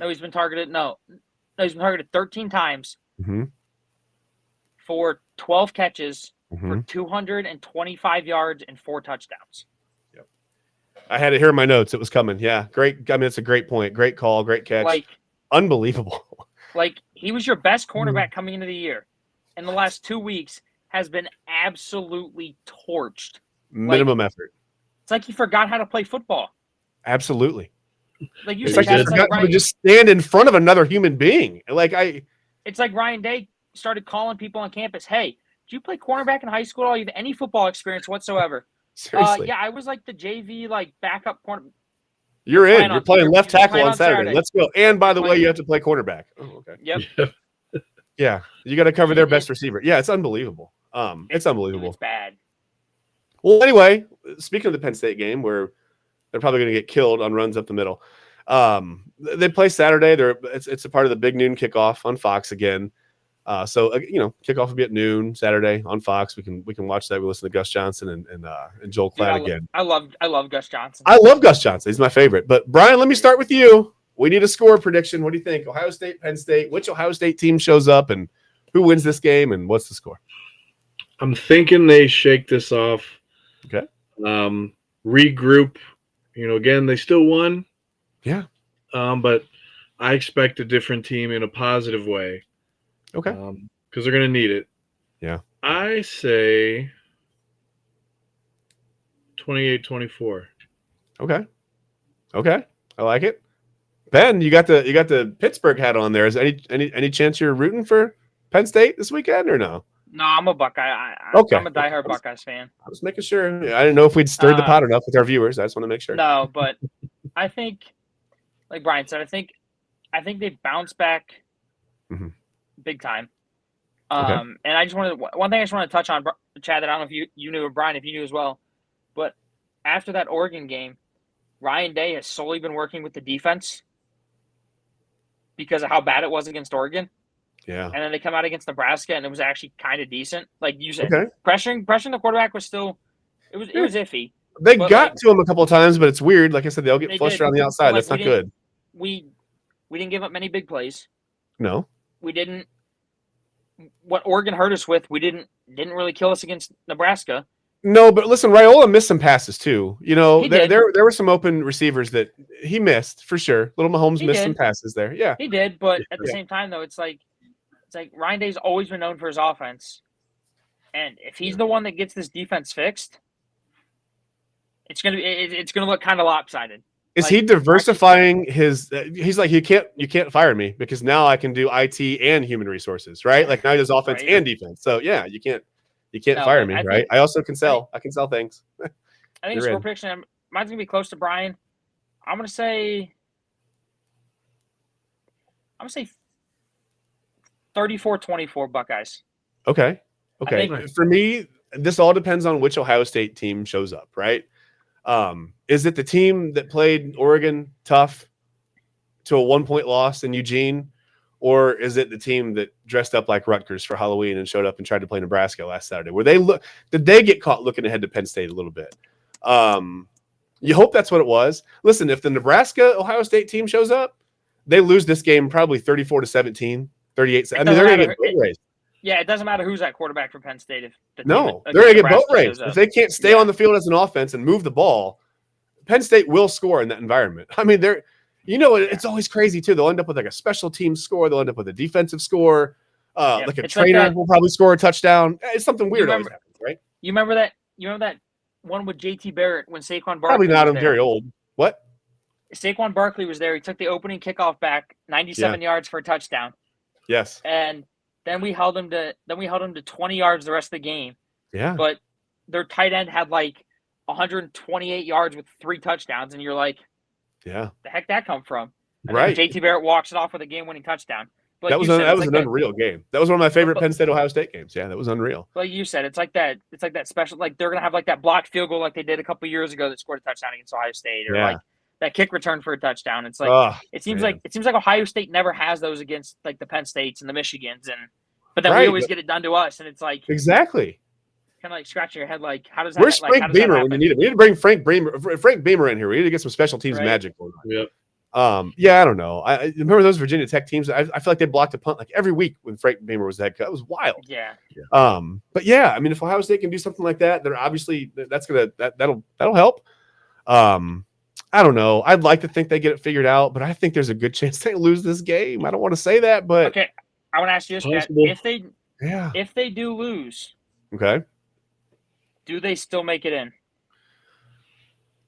He's been targeted 13 times for 12 catches for 225 yards and 4 touchdowns. Yep. I had it here in my notes. It was coming. Yeah. Great. I mean, it's a great point. Great call. Great catch. Unbelievable. He was your best cornerback coming into the year. In the last 2 weeks has been absolutely torched. Minimum effort. It's like he forgot how to play football. Absolutely. It's like he forgot how to just stand in front of another human being. It's like Ryan Day started calling people on campus, hey, did you play cornerback in high school? Or you have any football experience whatsoever? Seriously. Yeah, I was like the JV backup corner. You're in. You're playing left tackle on Saturday. Let's go. And by the way, you have to play quarterback. Oh, okay. Yep. Yeah. You got to cover their best receiver. Yeah, it's unbelievable. It's unbelievable. It's bad. Well, anyway, speaking of the Penn State game where they're probably going to get killed on runs up the middle. They play Saturday. It's a part of the big noon kickoff on Fox again. So kickoff will be at noon Saturday on Fox. We can watch that. We listen to Gus Johnson and Joel Klatt again. I love Gus Johnson. I love Gus Johnson. He's my favorite. But Brian, let me start with you. We need a score prediction. What do you think? Ohio State, Penn State. Which Ohio State team shows up and who wins this game and what's the score? I'm thinking they shake this off. Okay. Regroup. Again, they still won. Yeah. But I expect a different team in a positive way. Okay. Because they're going to need it. Yeah. I say 28-24. Okay. I like it. Ben, you got the Pittsburgh hat on there. Is any chance you're rooting for Penn State this weekend or no? No, I'm a Buckeye. I'm a diehard Buckeyes fan. I was making sure. I didn't know if we'd stirred the pot enough with our viewers. I just want to make sure. No, but I think, like Brian said, I think they've bounced back big time. And one thing I just want to touch on, Chad, that I don't know if you knew, or Brian, if you knew as well, but after that Oregon game, Ryan Day has solely been working with the defense because of how bad it was against Oregon. Yeah. And then they come out against Nebraska, and it was actually kind of decent. Like you said, okay. pressuring the quarterback was still it was iffy. They got to him a couple of times, but it's weird. Like I said, they'll get flushed around the outside. That's not good. We didn't give up many big plays. No. We didn't. What Oregon hurt us with, we didn't really kill us against Nebraska. No, but listen, Raiola missed some passes too. There were some open receivers that he missed for sure. Little Mahomes missed some passes there. Yeah, he did. But at the same time, though, it's like Ryan Day's always been known for his offense, and if he's the one that gets this defense fixed, it's gonna look kind of lopsided. Is he diversifying his? He's like, you can't fire me because now I can do IT and human resources, right? Like now he does offense and defense. So yeah, you can't fire me, right? I also can sell. I can sell things. I think score prediction. Mine's gonna be close to Brian. I'm gonna say 34-24 Buckeyes. Okay. For me, this all depends on which Ohio State team shows up, right? Is it the team that played Oregon tough to a 1-point loss in Eugene, or is it the team that dressed up like Rutgers for Halloween and showed up and tried to play Nebraska last Saturday? Did they get caught looking ahead to Penn State a little bit? You hope that's what it was. Listen, if the Nebraska Ohio State team shows up, they lose this game probably 34-17, 38. I mean, they're going to get boat raced. Yeah, it doesn't matter who's at quarterback for Penn State. They're going to get boat raced. If they can't stay on the field as an offense and move the ball, Penn State will score in that environment. I mean, it's always crazy too. They'll end up with like a special team score. They'll end up with a defensive score. Like a trainer will probably score a touchdown. It's something weird always happens, right? You remember that one with JT Barrett when Saquon Barkley probably not. I'm very old. What? Saquon Barkley was there. He took the opening kickoff back 97 yards for a touchdown. Yes. And then we held him to 20 yards the rest of the game. Yeah. But their tight end had like 128 yards with 3 touchdowns, and you're like, Yeah. the heck that come from? And Right. then JT Barrett walks it off with a game-winning touchdown. But like that was you said, that was it's an like unreal game. That was one of my favorite but- Penn State Ohio State games. Yeah, that was unreal. like you said, it's like that special, like they're gonna have like that blocked field goal like they did a couple years ago that scored a touchdown against Ohio State, or Yeah. like that kick return for a touchdown. It's like Oh, it seems man. like Ohio State never has those against like the Penn States and the Michigans, but then we Right, always but- get it done to us, and it's like exactly. kind of like scratching your head, like how does that Where's like, Frank how does that Beamer when you happen? need it? We need to bring Frank Beamer in here. We need to get some special teams Right. magic going on. Yep. Yeah, I don't know. I remember those Virginia Tech teams. I feel like they blocked a punt like every week when Frank Beamer was the head coach. It was wild. Yeah. But yeah, I mean, if Ohio State can do something like that, they're obviously that'll help. I don't know. I'd like to think they get it figured out, but I think there's a good chance they lose this game. I don't want to say that, but Okay, I want to ask you this, Pat. Possible. If they do lose, okay. do they still make it in?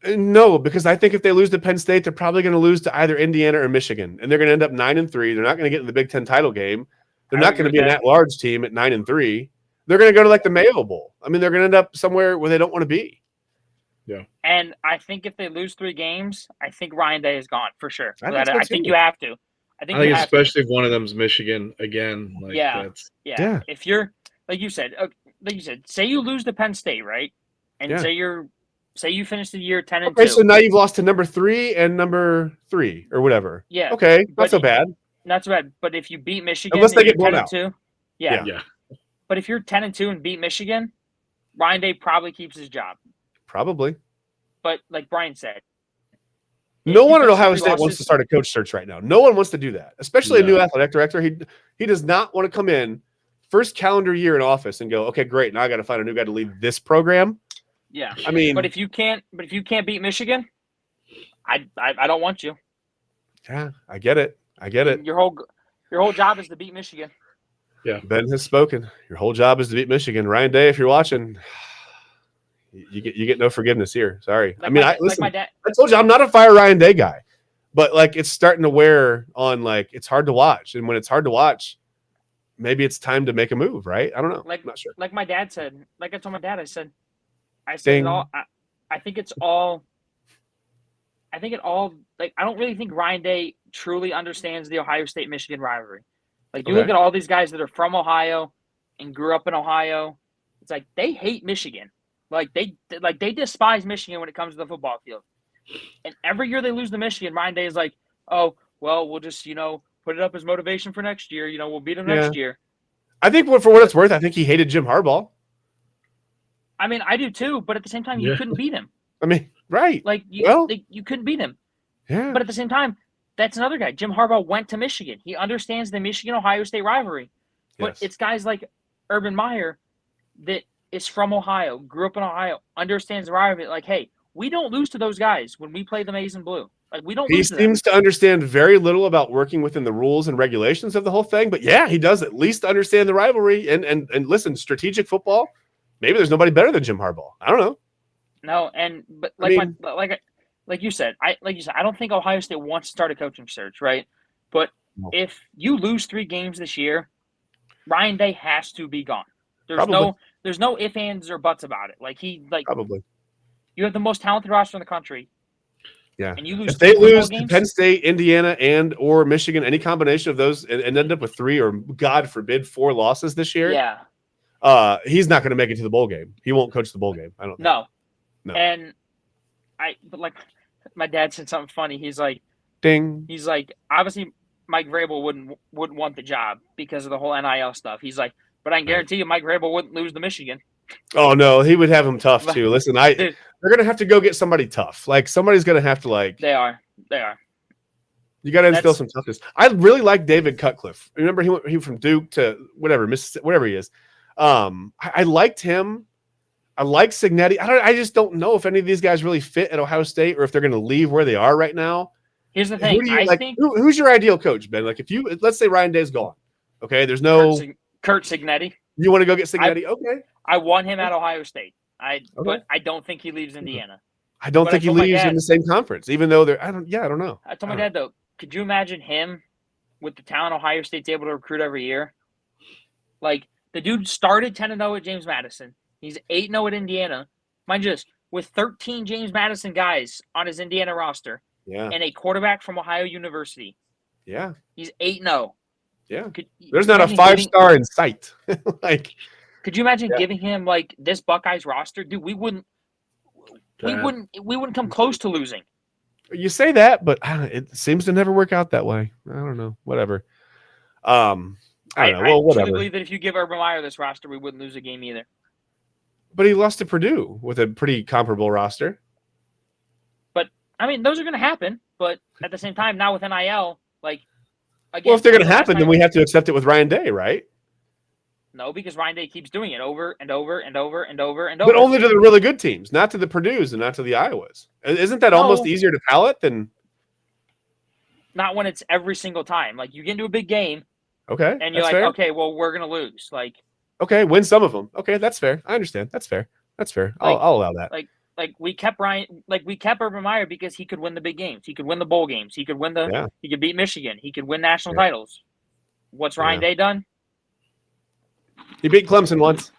No, because I think if they lose to Penn State, they're probably going to lose to either Indiana or Michigan, and they're going to end up 9-3. They're not going to get in the Big Ten title game. They're I not agree going to be with an that. at-large team at 9-3. They're going to go to like the Mayo Bowl. I mean, they're going to end up somewhere where they don't want to be. And I think if they lose 3 games, I think Ryan Day is gone for sure. I think so I think too. you have to. I think you have to. especially if one of them's Michigan again. Like Yeah. that's Yeah. If you're like you said, say you lose to Penn State, right? And Yeah. say you finish the year 10-2. Okay, so now you've lost to number 3 and number 3 or whatever. Yeah. Okay, not But- so bad. Not so bad. But if you beat Michigan, Unless they and get you're blown 10-2, yeah. yeah. But if you're 10-2 and beat Michigan, Ryan Day probably keeps his job. Probably. But like Brian said, No you one at finish Ohio 3 State wants losses- to start a coach search right now. No one wants to do that, especially a No. new athletic director. He does not want to come in first calendar year in office and go, okay, great. Now I got to find a new guy to lead this program. yeah. I mean, But if you can't beat Michigan, I don't want you. yeah, I get it. I get it. Your whole job is to beat Michigan. Ben has spoken. Your whole job is to beat Michigan. Ryan Day, if you're watching, you get no forgiveness here. Sorry. Like I mean, like my dad. I told you I'm not a fire Ryan Day guy, but like it's starting to wear on. Like it's hard to watch, and when it's hard to watch, maybe it's time to make a move, right? I don't know. Like I'm not sure. Like my dad said. Like I told my dad, I said Ding. it all. I think it's all. I think it all. Like I don't really think Ryan Day truly understands the Ohio State Michigan rivalry. Like you look Okay. at all these guys that are from Ohio and grew up in Ohio. It's like they hate Michigan. Like they despise Michigan when it comes to the football field. And every year they lose to Michigan, Ryan Day is like, oh well, we'll just put it up as motivation for next year. We'll beat them next year. I think for what it's worth, I think he hated Jim Harbaugh. I mean, I do too, but at the same time, you Yeah. couldn't beat him. I mean, right? Like Well- you couldn't beat him. Yeah. But at the same time, that's another guy. Jim Harbaugh went to Michigan. He understands the Michigan-Ohio State rivalry. But Yes. it's guys like Urban Meyer that is from Ohio, grew up in Ohio, understands the rivalry. Like, hey, we don't lose to those guys when we play the maize and blue. Like, we don't He lose to them. seems to understand very little about working within the rules and regulations of the whole thing, but yeah, he does at least understand the rivalry and listen, strategic football. Maybe there's nobody better than Jim Harbaugh. I don't know. No, but I mean- like you said, I don't think Ohio State wants to start a coaching search, right? But No. if you lose 3 games this year, Ryan Day has to be gone. Probably. There's no ifs, ands, or buts about it. Probably. You have the most talented roster in the country. Yeah. And you lose If they 2 football lose to games, Penn State, Indiana, and or Michigan, any combination of those, and end up with 3 or God forbid 4 losses this year, yeah. he's not going to make it to the bowl game. He won't coach the bowl game. I don't. No. No. And but like my dad said something funny. He's like, Ding. obviously Mike Vrabel wouldn't want the job because of the whole NIL stuff. He's like, but I can guarantee you Mike Vrabel wouldn't lose to Michigan. Oh no, he would have him tough too. Listen, Dude. they're going to have to go get somebody tough. Like somebody's going to have to like. They are. You got to instill That's- some toughness. I really like David Cutcliffe. Remember, he went from Duke to whatever, Mississippi, whatever he is. I liked him. I like Signetti. I just don't know if any of these guys really fit at Ohio State or if they're going to leave where they are right now. Here's the thing. I think who's your ideal coach, Ben? Like, let's say Ryan Day's gone. Okay, there's no. Kurt Signetti. You want to go get Signetti? Okay. I want him at Ohio State. Okay. But I don't think he leaves Indiana. I don't But think I he told my leaves in dad- the same conference, even though they're. I don't know. I told my I don't dad though, could you imagine him with the talent Ohio State's able to recruit every year? Like the dude started 10-0 at James Madison. He's 8-0 at Indiana. Mind you, this with 13 James Madison guys on his Indiana roster Yeah. and a quarterback from Ohio University. Yeah. He's 8-0. Yeah. Could There's you not a imagine 5-star in sight. Like, could you imagine Yeah. giving him like this Buckeyes roster? Dude, we wouldn't come close to losing. you say that, but it seems to never work out that way. I don't know. Whatever. I don't know. Well, I truly whatever. believe that if you give Urban Meyer this roster, we wouldn't lose a game either. But he lost to Purdue with a pretty comparable roster. But I mean, those are going to happen. But at the same time, now with NIL, like again, Well, if they're going to last happen, time- then we have to accept it with Ryan Day, right? No, because Ryan Day keeps doing it over and over and over and over and over. But only to the really good teams, not to the Purdues and not to the Iowas. Isn't that almost easier to palate than? Not when it's every single time. Like you get into a big game Okay, and you're like, fair. okay, well, we're gonna lose. Like, okay, win some of them. Okay, that's fair. I understand. That's fair. That's fair. I'll allow that. Like we kept Urban Meyer because he could win the big games. He could win the bowl games. He could win he could beat Michigan. He could win national titles. What's Ryan Day done? He beat Clemson once.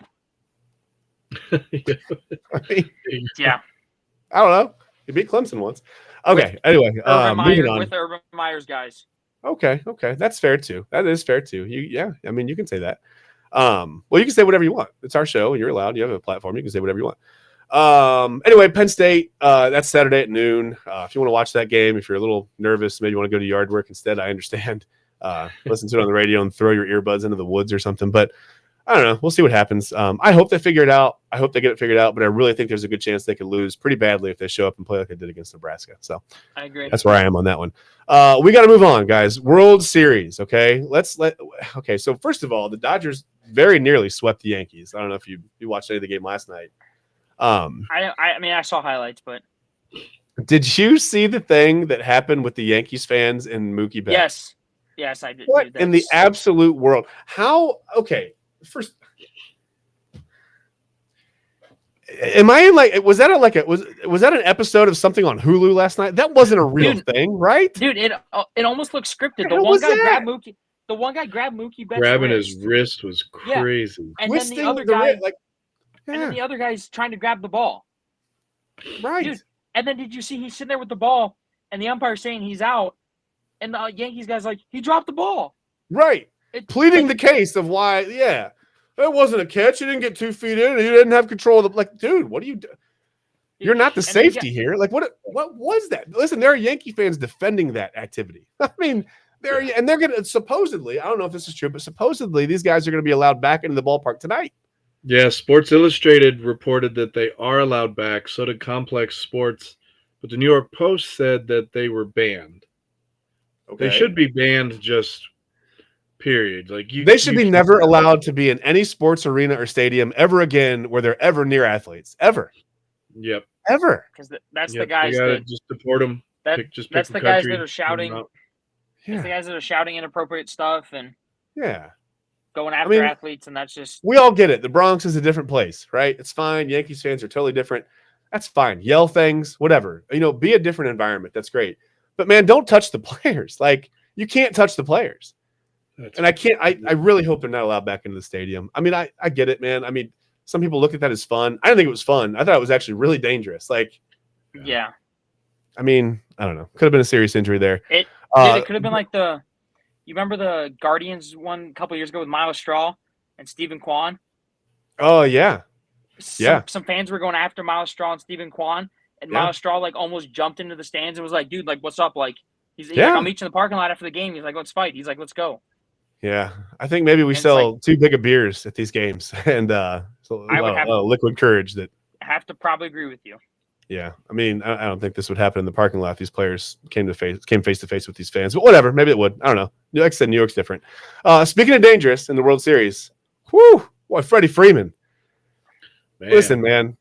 Yeah. I don't know. He beat Clemson once. Okay. Anyway, moving on. With Urban Meyer's guys. Okay. That's fair too. That is fair too. I mean, you can say that. Well, you can say whatever you want. It's our show, and you're allowed. You have a platform. You can say whatever you want. Anyway, Penn State. That's Saturday at noon. If you want to watch that game, if you're a little nervous, maybe you want to go to yard work instead. I understand. Listen to it on the radio and throw your earbuds into the woods or something. But I don't know. We'll see what happens. I hope they figure it out. I hope they get it figured out. But I really think there's a good chance they could lose pretty badly if they show up and play like they did against Nebraska. So I agree. That's where I am on that one. We got to move on, guys. World Series. Okay. Okay. So first of all, the Dodgers very nearly swept the Yankees. I don't know if you watched any of the game last night. I mean, I saw highlights, but did you see the thing that happened with the Yankees fans and Mookie Betts? Yes, I did. What in the absolute world? How? Okay. First, am I like? Was that was that an episode of something on Hulu last night? That wasn't a real thing, right? Dude, it almost looked scripted. The one guy grabbed Mookie Betts' grabbing wrist. his wrist was crazy. And then the other guy, and then the other guy's trying to grab the ball. Right. Dude, and then did you see he's sitting there with the ball, and the umpire's saying he's out, and the Yankees guy's like, he dropped the ball. Right. Pleading the case of why, it wasn't a catch. You didn't get 2 feet in, and you didn't have control of the. Like, dude, what are you doing? You're not the safety here. Like, what was that? Listen, there are Yankee fans defending that activity. I mean, they're going to supposedly. I don't know if this is true, but supposedly these guys are going to be allowed back into the ballpark tonight. Yeah, Sports Illustrated reported that they are allowed back. So did Complex Sports, but the New York Post said that they were banned. Okay. They should be banned. Just. Period. Like they should be never allowed to be in any sports arena or stadium ever again where they're ever near athletes. Ever. Yep. Ever. Because that's the guys that just deport them. That's the guys that are shouting. That's the guys that are shouting inappropriate stuff and going after athletes, and that's just. We all get it. The Bronx is a different place, right? It's fine. Yankees fans are totally different. That's fine. Yell things, whatever. Be a different environment. That's great. But man, don't touch the players. Like you can't touch the players. And I really hope they're not allowed back into the stadium. I mean, I get it, man. I mean, some people look at that as fun. I didn't think it was fun. I thought it was actually really dangerous. Like, yeah. I mean, I don't know. Could have been a serious injury there. It could have been like you remember the Guardians one a couple years ago with Miles Straw and Stephen Kwan? Oh, yeah. Some fans were going after Miles Straw and Stephen Kwan, and Miles Straw like almost jumped into the stands and was like, dude, like, what's up? Like, he's like, I'll meet you in the parking lot after the game. He's like, let's fight. He's like, let's go. Yeah, I think maybe we sell too big of beers at these games, and liquid courage. That I have to probably agree with you. Yeah, I mean, I don't think this would happen in the parking lot. These players came face to face with these fans, but whatever. Maybe it would. I don't know. Like I said, New York's different. Speaking of dangerous in the World Series, boy, Freddie Freeman. Man. Listen, man,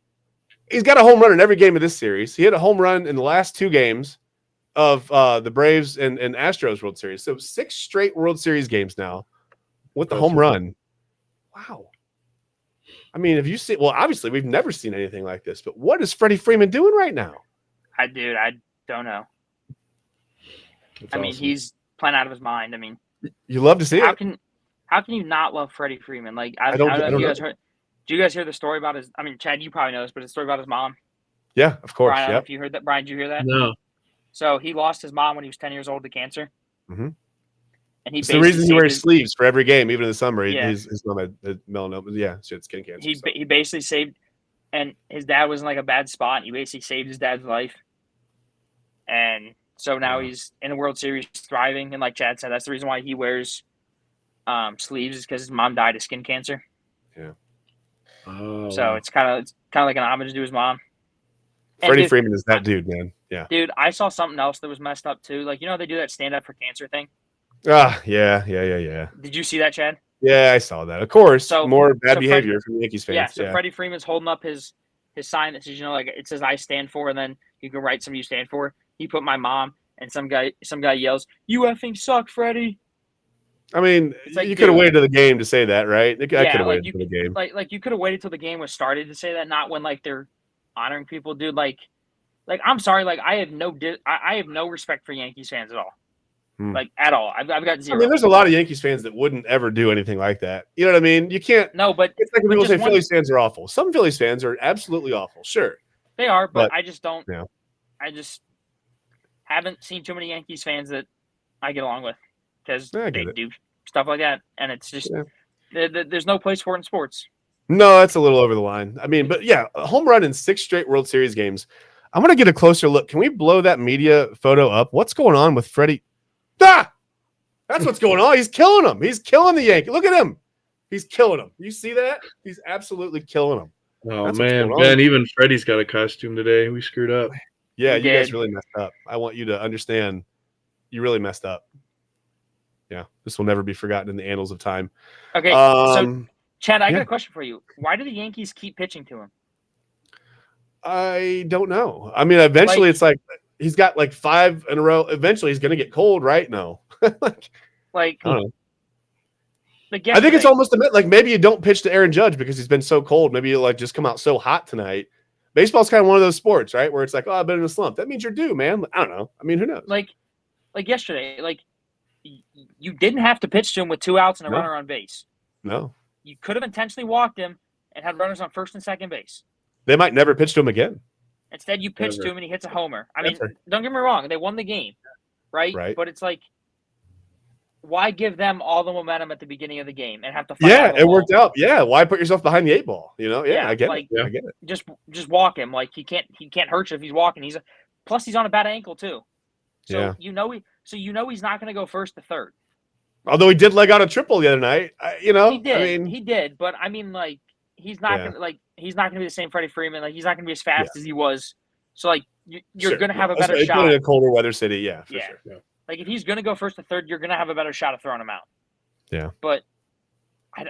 he's got a home run in every game of this series. He hit a home run in the last 2 games of the Braves and Astros World Series. So 6 straight World Series games now with the home run. Wow. I mean, have you seen? Well, obviously, we've never seen anything like this. But what is Freddie Freeman doing right now? I don't know. I mean, he's playing out of his mind. I mean, you love to see how it. How can you not love Freddie Freeman? Like, I don't know if you guys heard. Do you guys hear the story about his? I mean, Chad, you probably know this, but the story about his mom. Yeah, of course. Brian, I don't know Yep. if you heard that. Brian, did you hear that? No. So he lost his mom when he was 10 years old to cancer. Mhm. And he It's the basically reason he saved wears his, sleeves for every game, even in the summer. Yeah. His mom had melanoma. Yeah, she had skin cancer. So. he basically saved, and his dad was in like a bad spot. He basically saved his dad's life. And so now Wow. he's in a World Series thriving. And like Chad said, that's the reason why he wears sleeves, is because his mom died of skin cancer. Yeah. Oh, So wow. it's kind of like an homage to his mom. And Freddie dude, Freeman is that dude, man. Yeah. Dude, I saw something else that was messed up too. Like, they do that stand up for cancer thing. Yeah. Did you see that, Chad? Yeah, I saw that. Of course, So- more bad so behavior from Yankees fans. Yeah. So Freddie Freeman's holding up his sign that says, like it says I stand for, and then you can write something you stand for. He put my mom, and some guy yells, "You effing suck, Freddie." I mean, It's like, you could have dude. waited to the game to say that, right? I could Yeah, have like waited for the game. Like you could have waited till the game was started to say that, not when like they're honoring people, dude. Like I'm sorry, like I have no respect for Yankees fans at all. Like at all. I've got I zero. mean, there's a lot of Yankees fans that wouldn't ever do anything like that. You know what I mean? You can't. No, but It's like when but people say just one- Phillies fans are awful. Some Phillies fans are absolutely awful. Sure. they are, but but- I just don't. Yeah. I just haven't seen too many Yankees fans that I get along with, because I they get it. do stuff like that, and it's just Yeah. there's no place for it in sports. No, that's a little over the line. I mean, but yeah, a home run in 6 straight World Series games. I want to get a closer look. Can we blow that media photo up? What's going on with Freddie? Ah! That's what's going on. He's killing him. He's killing the Yankee. Look at him. He's killing him. You see that? He's absolutely killing him. Oh, That's what's man. going on. Ben, even Freddie's got a costume today. We screwed up. Yeah, He you guys did. really messed up. I want you to understand you really messed up. Yeah, this will never be forgotten in the annals of time. Okay, so Um, Chad, I got yeah. a question for you. Why do the Yankees keep pitching to him? I don't know. I mean, eventually it's like he's got like 5 in a row. Eventually he's going to get cold, right? No. Like, Like, I don't know. like I think it's yesterday- almost a bit like maybe you don't pitch to Aaron Judge because he's been so cold. Maybe you'll like just come out so hot tonight. Baseball's kind of one of those sports, right? Where it's like, oh, I've been in a slump. That means you're due, man. I don't know. I mean, who knows? like yesterday, like you didn't have to pitch to him with 2 outs and a No. runner on base. No. You could have intentionally walked him and had runners on first and second base. They might never pitch to him again. Instead, you pitch to Never. him and he hits a homer. I mean, Never. don't get me wrong, they won the game, right? Right. But it's like, why give them all the momentum at the beginning of the game and have to fight Yeah, out a it worked ball? out. Yeah. Why put yourself behind the 8 ball? You know? Yeah, Yeah, I get like- it. I get it. Just walk him. Like he can't hurt you if he's walking. Plus he's on a bad ankle too. So Yeah. you know he's not going to go first to third. Although he did leg out a triple the other night. He did. I mean, he did, but I mean, like he's not Yeah. gonna be the same Freddie Freeman. Like he's not gonna be as fast as he was. So like you're sure. gonna have a Yeah. better Especially shot. in a colder weather city. Yeah, for Yeah. sure. Yeah. Like if he's gonna go first to third, you're gonna have a better shot of throwing him out. Yeah. But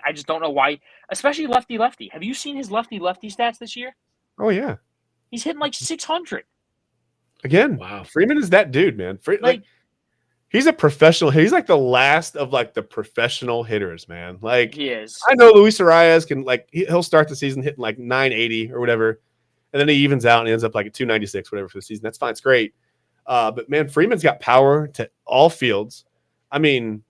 I just don't know why, especially lefty. Have you seen his lefty stats this year? Oh, yeah. He's hitting like 600. Again, Wow. Freeman is that dude, man. Like He's a professional. He's like the last of like the professional hitters, man. Like he is. I know Luis Arias can like he'll start the season hitting like 980 or whatever, and then he evens out and ends up like at 296 whatever for the season. That's fine. It's great. But man, Freeman's got power to all fields. I mean,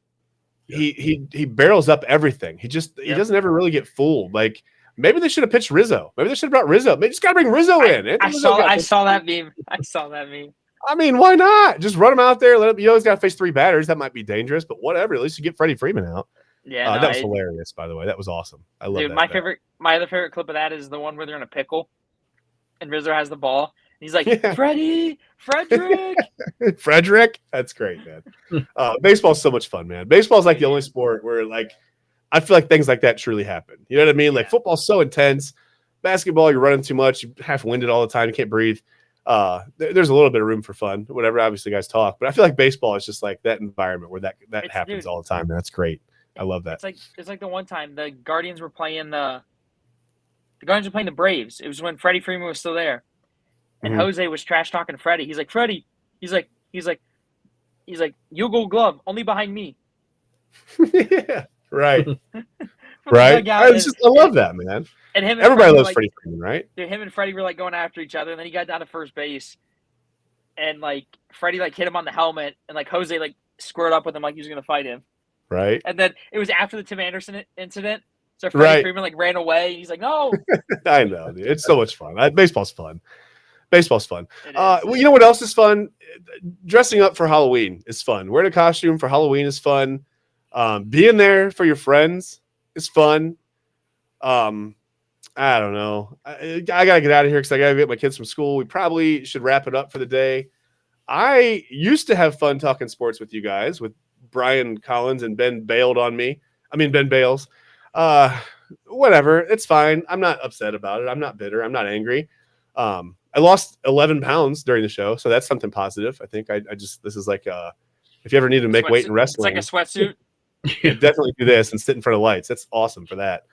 he barrels up everything. He Yep. doesn't ever really get fooled. Like maybe they should have pitched Rizzo. Maybe they should have brought Rizzo. They just got to bring Rizzo in. I saw that meme. I saw that meme. I mean, why not? Just run him out there. Let him. You always got to face 3 batters. That might be dangerous, but whatever. At least you get Freddie Freeman out. Yeah, no, That was hilarious, by the way. That was awesome. I love dude, that. my other favorite clip of that is the one where they're in a pickle, and Rizzo has the ball. And he's like, Yeah. Frederick. Frederick, that's great, man. Baseball's so much fun, man. Baseball's like the only sport where like I feel like things like that truly happen. You know what I mean? Like Yeah. football's so intense. Basketball, you're running too much. You're half-winded all the time. You can't breathe. There's a little bit of room for fun. Whatever, obviously, guys talk. But I feel like baseball is just like that environment where that It's- happens dude. all the time. Man. That's great. I love that. It's like the one time the Guardians were playing the Braves. It was when Freddie Freeman was still there, and Mhm. Jose was trash talking Freddie. He's like, Freddie. He's like, you go glove only behind me. Yeah, right, From the right. dugout, I love that, man. and him. And Everybody Freddie were loves like, Freddie Freeman, right? Dude, him and Freddie were like going after each other, and then he got down to first base, and like Freddie like hit him on the helmet, and like Jose like squared up with him like he was gonna fight him, Right. and then it was after the Tim Anderson incident, so Freddie Right. Freeman like ran away. He's like, no, I know, dude. It's so much fun. Baseball's fun. Baseball's fun. It is. Well, you know what else is fun? Dressing up for Halloween is fun. Wearing a costume for Halloween is fun. Being there for your friends is fun. I don't know. I gotta get out of here because I gotta get my kids from school. We probably should wrap it up for the day. I used to have fun talking sports with you guys, with Brian Collins, and Ben bailed on me. I mean, Ben Bales. Whatever. It's fine. I'm not upset about it. I'm not bitter. I'm not angry. I lost 11 pounds during the show, so that's something positive. I think this is like, if you ever need to make weight in wrestling, it's like a sweatsuit. Definitely do this and sit in front of lights. That's awesome for that.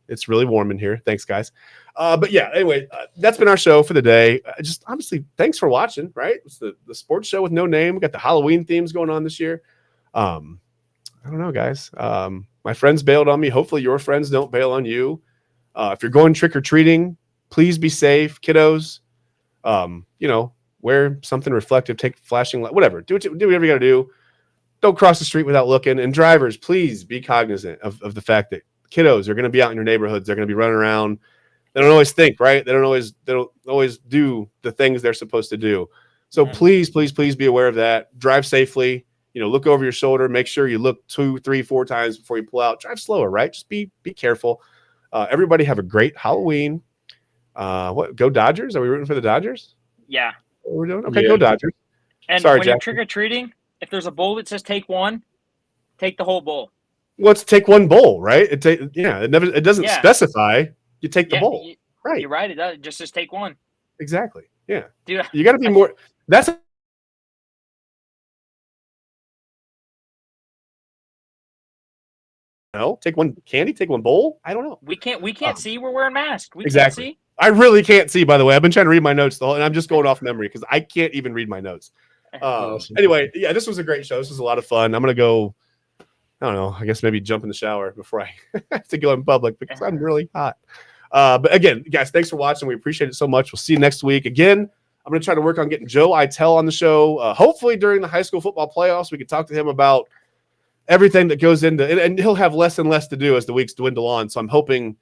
It's really warm in here. Thanks, guys. But yeah, anyway, that's been our show for the day. Just honestly, thanks for watching, right? It's the sports show with no name. We got the Halloween themes going on this year. I don't know, guys. My friends bailed on me. Hopefully your friends don't bail on you. If you're going trick-or-treating, please be safe, kiddos. Wear something reflective, take flashing light, whatever. Do whatever you got to do. Don't cross the street without looking. And drivers, please be cognizant of the fact that kiddos are going to be out in your neighborhoods. They're going to be running around. They don't always think, right? They don't always do the things they're supposed to do. So please be aware of that. Drive safely. Look over your shoulder. Make sure you look 2, 3, 4 times before you pull out. Drive slower, right? Just be careful. Everybody have a great Halloween. Go Dodgers? Are we rooting for the Dodgers? Yeah. What we're doing? Okay, yeah. Go Dodgers. And sorry, when Jack. You're trick-or-treating, if there's a bowl that says take one, take the whole bowl. Well, it's take one bowl, right? It doesn't specify. You take the bowl. Right. You're right. It does. Just says take one. Exactly. Yeah. Dude, you got to be more. That's no. Take one candy. Take one bowl. I don't know. We can't see. We're wearing masks. We exactly. can't see. I really can't see. By the way, I've been trying to read my notes and I'm just going off memory because I can't even read my notes. Awesome. Anyway, yeah, this was a great show. This was a lot of fun. I'm gonna go. I don't know. I guess maybe jump in the shower before I have to go in public because I'm really hot. But again, guys, thanks for watching. We appreciate it so much. We'll see you next week. Again, I'm going to try to work on getting Joe Itel on the show. Hopefully during the high school football playoffs, we can talk to him about everything that goes into it. And he'll have less and less to do as the weeks dwindle on. So I'm hoping,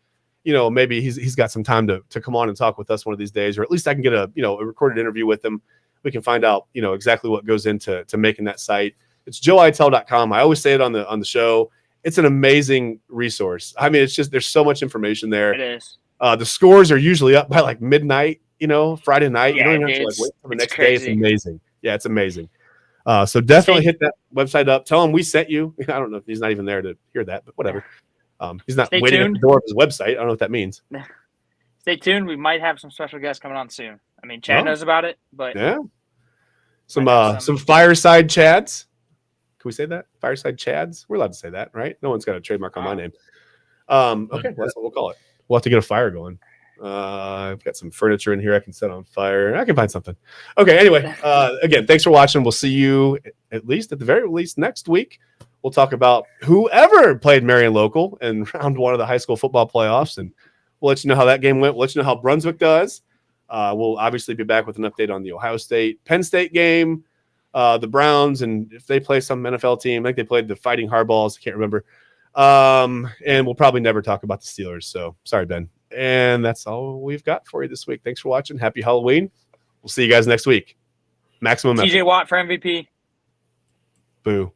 maybe he's got some time to come on and talk with us one of these days, or at least I can get a recorded interview with him. We can find out, exactly what goes into making that site. It's joeitel.com. I always say it on the show. It's an amazing resource. I mean, it's just there's so much information there. It is. The scores are usually up by like midnight, Friday night. Yeah, you don't even have to wait for the next day. It's amazing. Yeah, it's amazing. So definitely hit that website up. Tell him we sent you. I don't know if he's not even there to hear that, but whatever. He's not waiting at the door of his website. I don't know what that means. Stay tuned. We might have some special guests coming on soon. I mean, Chad knows about it, but yeah, some fireside chads. Can we say that? Fireside chads? We're allowed to say that, right? No one's got a trademark on my name. Okay, well, that's what we'll call it. We'll have to get a fire going. I've got some furniture in here I can set on fire. I can find something. Okay, anyway, again, thanks for watching. We'll see you at the very least next week. We'll talk about whoever played Marion Local in round 1 of the high school football playoffs, and we'll let you know how that game went. We'll let you know how Brunswick does. We'll obviously be back with an update on the Ohio State Penn State game. The Browns, and if they play some NFL team, like they played the Fighting Hardballs, I can't remember. And we'll probably never talk about the Steelers. So sorry, Ben. And that's all we've got for you this week. Thanks for watching. Happy Halloween. We'll see you guys next week. Maximum TJ Watt for MVP. Boo.